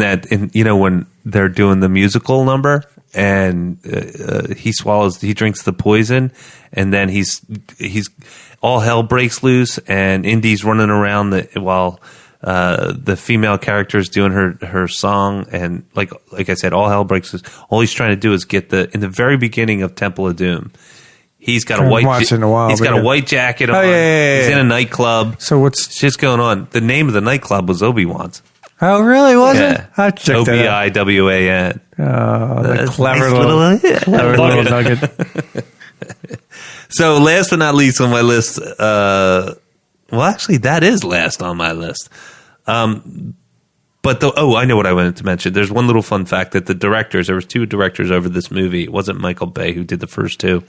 they're doing the musical number, and he drinks the poison, and then he's all hell breaks loose, and Indy's running around while the female character is doing her song, and like I said, all hell breaks loose. All he's trying to do is get in the very beginning of Temple of Doom. He's got a white jacket on. Oh, yeah. He's in a nightclub. So what's just going on? The name of the nightclub was Obi-Wan's. Oh, really? Was it? I checked that out. Obiwan. Oh, the clever little nugget. So last but not least on my list, actually that is last on my list. But I know what I wanted to mention. There's one little fun fact that there was two directors over this movie. It wasn't Michael Bay who did the first two.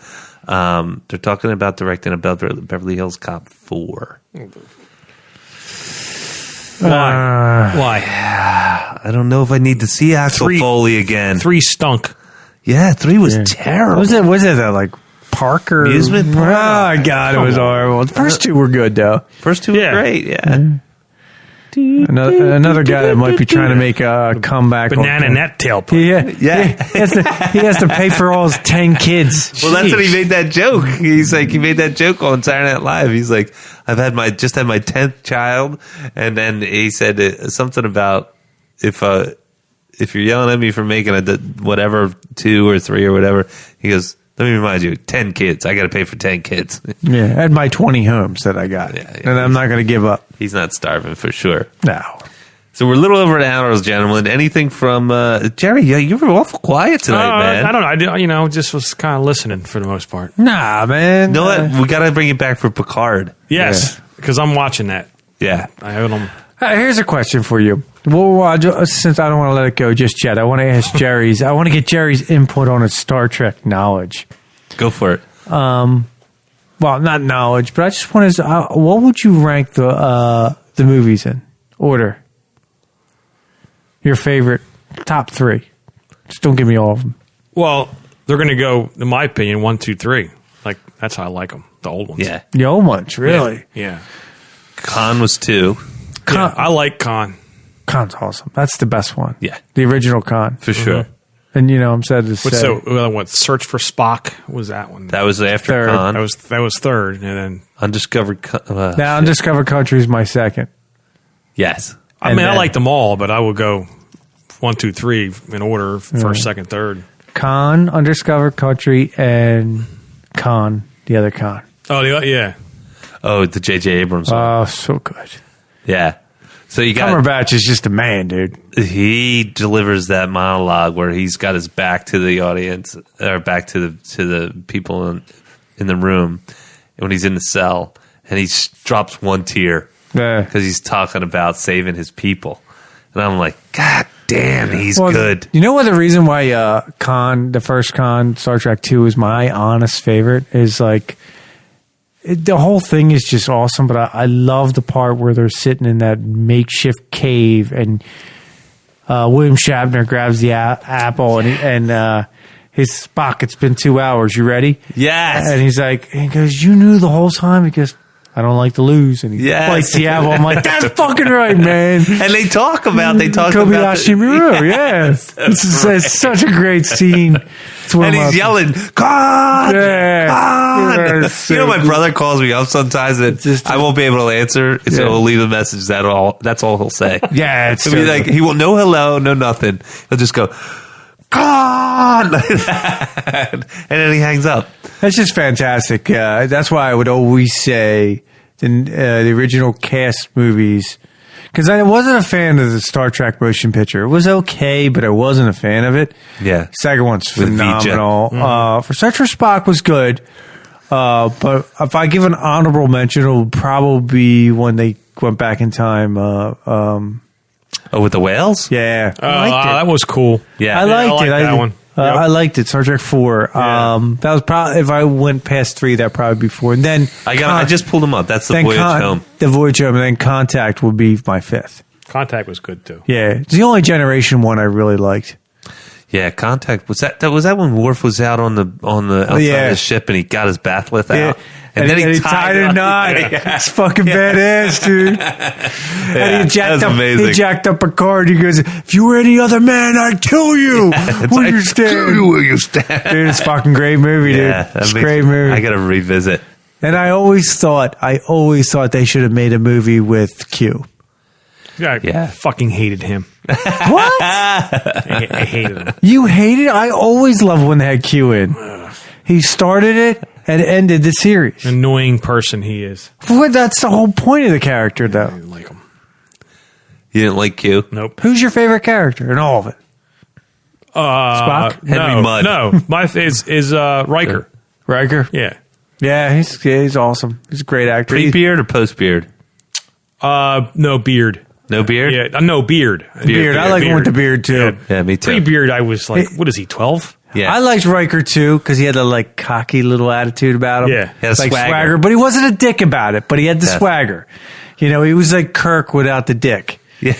They're talking about directing a Beverly Hills Cop 4. Why? I don't know if I need to see Axel Foley again. 3 stunk. Yeah, 3 was terrible. Was it like Parker? Amusement Park? Oh, God, it was horrible. The first two were good, though. First two were great, yeah. Another guy that might be trying to make a comeback. Banana net tail. He has to pay for all his 10 kids. Well, that's what he made that joke. He's like, he made that joke on Saturday Night Live. He's like, I've had my 10th child, and then he said something about if you're yelling at me for making a whatever 2 or 3 or whatever, he goes, let me remind you, 10 kids. I got to pay for 10 kids. Yeah, at my 20 homes that I got. And I'm not going to give up. He's not starving for sure. No. So we're a little over an hour, gentlemen. Anything from Gerry? Yeah, you were awful quiet tonight, man. I don't know. Just was kind of listening for the most part. Nah, man. You know what? We got to bring it back for Picard. Yes, because I'm watching that. Yeah. I heard him. Here's a question for you. Well, since I don't want to let it go just yet, I want to ask Jerry's. I want to get Jerry's input on his Star Trek knowledge. Go for it. Well, not knowledge, but I just want to. What would you rank the movies in order? Your favorite top 3. Just don't give me all of them. Well, they're going to go, in my opinion, 1, 2, 3. Like that's how I like them. The old ones. Yeah. The old ones, really. Yeah. Khan was 2. I like Khan. Khan's awesome. That's the best one. Yeah. The original Khan. For sure. And I'm sad to say. What Search for Spock was that one? That was after Third. Khan. That was third, and then Undiscovered. Now Undiscovered Country is my second. Yes. I liked them all, but I would go 1, 2, 3 in order: first, second, third. Khan, Undiscovered Country, and Khan, the other Khan. Oh, yeah. Oh, the J.J. Abrams one. Oh, so good. Yeah. So you got Cumberbatch is just a man, dude. He delivers that monologue where he's got his back to the audience, or back to the people in the room when he's in the cell, and he drops one tear because he's talking about saving his people. And I'm like, God damn, he's good. You know what the reason why the first Khan, Star Trek 2, is my honest favorite is like, the whole thing is just awesome, but I love the part where they're sitting in that makeshift cave and William Shatner grabs the apple and his Spock, it's been 2 hours. You ready? Yes. And he goes, you knew the whole time? He goes, I don't like to lose. And he bites the apple. I'm like, that's fucking right, man. And they talk about Kobayashi Maru, yeah. It's such a great scene. And he's yelling, "Khan! Khan!" You know, my brother calls me up sometimes and I won't be able to answer, so he'll leave a message. That's all he'll say. Yeah, it's so he's like, he will no hello, no nothing. He'll just go, "Khan!" And then he hangs up. That's just fantastic. That's why I would always say the original cast movies, because I wasn't a fan of the Star Trek motion picture. It was okay, but I wasn't a fan of it. Yeah. Second one's phenomenal. For Search for Spock was good, but if I give an honorable mention, it would probably be when they went back in time. With the whales? Yeah. I liked it. That was cool. Yeah. I liked it. That one. I liked it. Star Trek 4. Yeah. That was probably, if I went past 3, that'd probably be 4. And then I just pulled them up. That's the Voyage Home. The Voyage Home, and then Contact would be my 5th. Contact was good too. Yeah, it's the only generation one I really liked. Yeah, Contact was that when Worf was out on the outside of the ship and he got his bath out. And then he tied a knot. It's fucking badass, dude. And he jacked up a card. He goes, "If you were any other man, I'd kill you. Where you stand? Kill you where you stand." Dude, it's a fucking great movie, dude. Yeah, it's a great movie. I got to revisit. And I always thought they should have made a movie with Q. Yeah, fucking hated him. What? I hated him. You hated it? I always loved when they had Q in. He started it and ended the series. Annoying person he is. Well, that's the whole point of the character, though. I didn't like him. You didn't like Q? Nope. Who's your favorite character in all of it? Spock? Henry Mudd. No, my is Riker. Riker? Yeah. Yeah, he's awesome. He's a great actor. Pre-beard or post-beard? No, beard. No beard? Yeah, no, beard. Beard. I like him with the beard, too. Yeah, me too. Pre-beard, I was like, what is he, 12? Yeah. I liked Riker, too, because he had a, like, cocky little attitude about him. Yeah. He had a like swagger. But he wasn't a dick about it, but he had the swagger. You know, he was like Kirk without the dick. Yeah.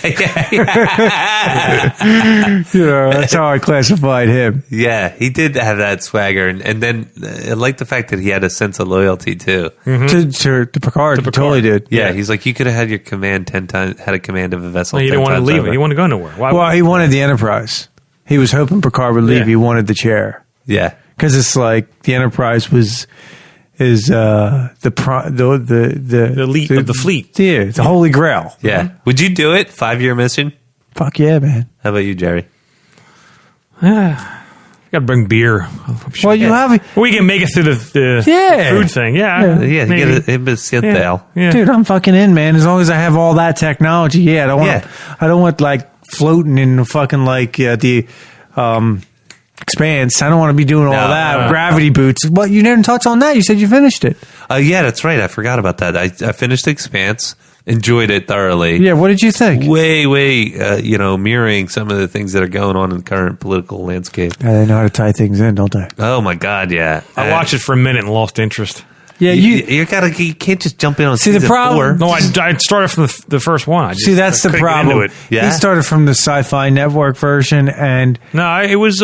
You know, that's how I classified him. Yeah, he did have that swagger. And then I like the fact that he had a sense of loyalty, too. To Picard. He totally did. Yeah, he's like, you could have had your command 10 times, had a command of a vessel. No, you 10 didn't want to times leave over. it. You want to go nowhere. Why He wanted the Enterprise. He was hoping Picard would leave. Yeah. He wanted the chair. Yeah. Because it's like the Enterprise is the elite of the fleet. Yeah, it's a holy grail. Yeah. Would you do it? 5-year mission? Fuck yeah, man. How about you, Gerry? Got to bring beer. Well, you have We can make it through the food thing. Yeah, Yeah, maybe. get a synthale. Yeah. dude. I'm fucking in, man. As long as I have all that technology. Yeah, I don't want like floating in the fucking like the Expanse. I don't want to be doing all that. Gravity boots. Well, you didn't touch on that. You said you finished it. Yeah, that's right. I forgot about that. I finished Expanse, enjoyed it thoroughly. Yeah, what did you think? Way, mirroring some of the things that are going on in the current political landscape. Yeah, they know how to tie things in, don't they? Oh my God, yeah. I watched it for a minute and lost interest. Yeah, you can't just jump in on See, the season problem- 4. No, I started from the first one. That's the couldn't get problem. into it. Yeah. He started from the Sci-Fi Network version, and No, it was.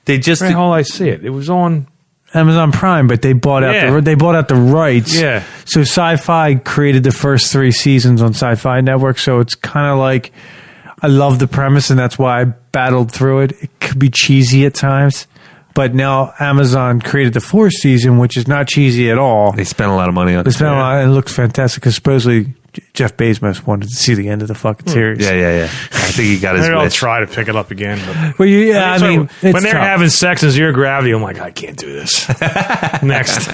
They just Where the hell I see it? It was on Amazon Prime, but they bought out they bought out the rights. Yeah. So Sci-Fi created the first 3 seasons on Sci-Fi Network. So it's kind of like, I love the premise, and that's why I battled through it. It could be cheesy at times, but now Amazon created the 4th season, which is not cheesy at all. they spent a lot of money on They it. spent a lot, and it looks fantastic because supposedly Jeff Bezos wanted to see the end of the fucking series. Yeah. I think he got his Maybe I'll wish. try to pick it up again. But Well, I mean, when it's they're tough. having sex in zero gravity, I'm like, I can't do this. Next,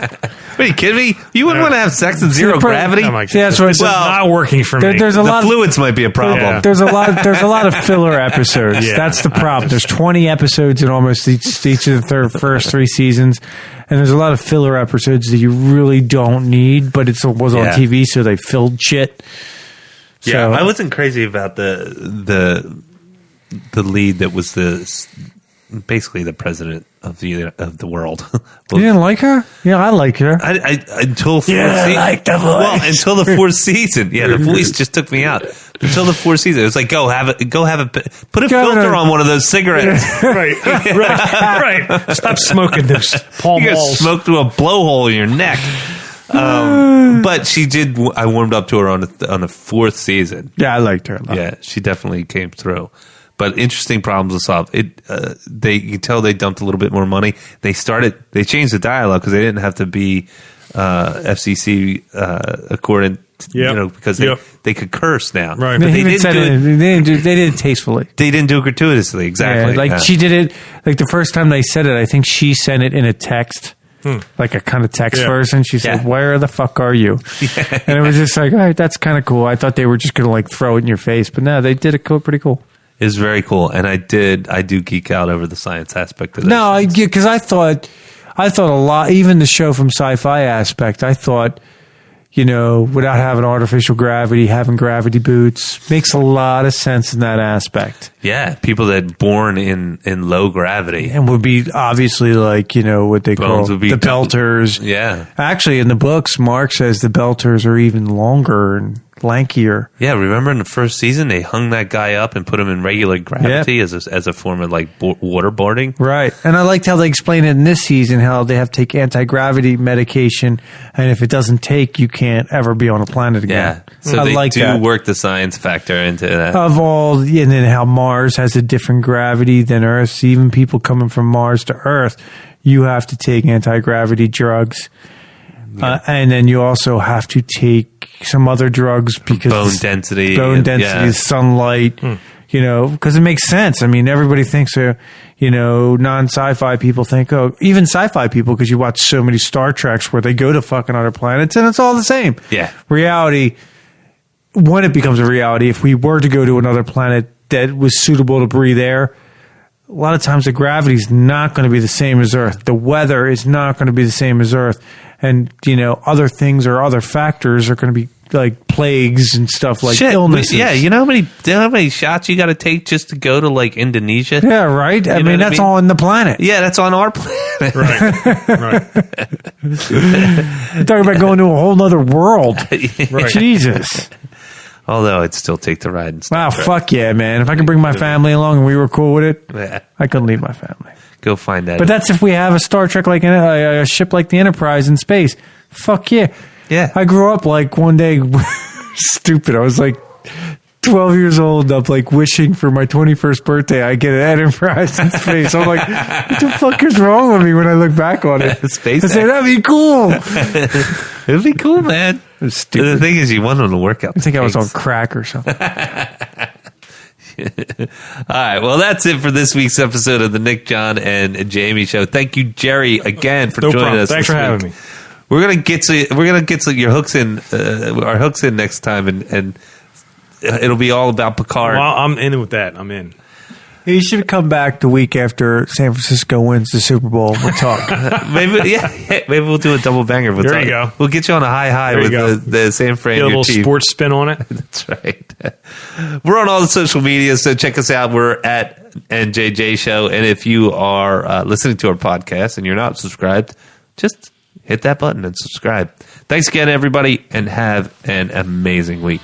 Are you kidding me? You wouldn't want to have sex in zero gravity? I'm like, See, that's what- this is not working for me. There's a The lot. fluids might be a problem. Yeah. There's a lot of filler episodes. Yeah. That's the problem. There's 20 episodes in almost each of the first 3 seasons, And there's a lot of filler episodes that you really don't need, but it was on TV, so they filled shit. Yeah, I wasn't crazy about the lead that was basically the president of the world. You didn't like her? Yeah, I like her. Until fourth season. I like the voice. Well, until the fourth season. Yeah, the voice just took me out. Until the fourth season, it was like put a filter on one of those cigarettes. right. Stop smoking those Pall You Malls. smoke through a blowhole in your neck. But she did. I warmed up to her on the fourth season. Yeah, I liked her a lot. Yeah, she definitely came through. But interesting problems to solve. You can tell they dumped a little bit more money. They changed the dialogue because they didn't have to be FCC accordant. Because they could curse now. Right. But they did it tastefully. They didn't do it gratuitously. Exactly. She did it. Like the first time they said it, I think she sent it in a text. Like a kind of text version. She said, "Where the fuck are you?" And it was just like, all right, that's kind of cool. I thought they were just going to like throw it in your face, but no, they did it pretty cool. It's very cool, and I do geek out over the science aspect of this. No, because I thought a lot. Even the show from Sci-Fi aspect, I thought, without having artificial gravity, having gravity boots makes a lot of sense in that aspect. Yeah, people that born in low gravity and would be obviously like what they call the belters. Yeah, actually, in the books, Mark says the belters are even longer and lankier. Yeah, remember in the first season they hung that guy up and put him in regular gravity as a form of like waterboarding. Right, and I liked how they explain it in this season how they have to take anti-gravity medication, and if it doesn't take, you can't ever be on a planet again. Yeah, so they do work the science factor into that. And then how Mars has a different gravity than Earth. So even people coming from Mars to Earth, you have to take anti-gravity drugs. Yeah. And then you also have to take some other drugs because bone density, sunlight, because it makes sense. I mean, everybody thinks, non-sci-fi people think, even sci-fi people, because you watch so many Star Treks where they go to fucking other planets and it's all the same. Yeah. Reality, when it becomes a reality, if we were to go to another planet that was suitable to breathe air, a lot of times the gravity is not going to be the same as Earth. The weather is not going to be the same as Earth. And, other things or other factors are going to be like plagues and stuff like illnesses. Yeah, you know how many shots you got to take just to go to like Indonesia? Yeah, right? I mean, that's all on the planet. Yeah, that's on our planet. Right. You're talking about going to a whole other world. Right. Jesus. Although I'd still take the ride. Wow, fuck yeah, man. If I could bring my family along and we were cool with it, I couldn't leave my family. Go find that. But that's if we have a Star Trek, like a ship like the Enterprise in space. Fuck yeah. Yeah. I grew up like one day, stupid. I was like 12 years old. I'm like wishing for my 21st birthday I get an Enterprise in space. I'm like, what the fuck is wrong with me when I look back on it? Space. I said, that'd be cool. It'd be cool, man. The thing is, you want them to work out. I think I was on crack or something. All right, well, that's it for this week's episode of the Nick, Jon, and Jamie Show. Thank you, Gerry, again for joining us. Thanks for having me. We're gonna get your hooks in, our hooks in next time, and it'll be all about Picard. Well, I'm in with that. I'm in. You should come back the week after San Francisco wins the Super Bowl. We'll talk. Maybe we'll do a double banger. There you go. We'll get you on a high with the San Fran. Get a little sports spin on it. That's right. We're on all the social media, so check us out. We're at NJJ Show, and if you are listening to our podcast and you're not subscribed, just hit that button and subscribe. Thanks again, everybody, and have an amazing week.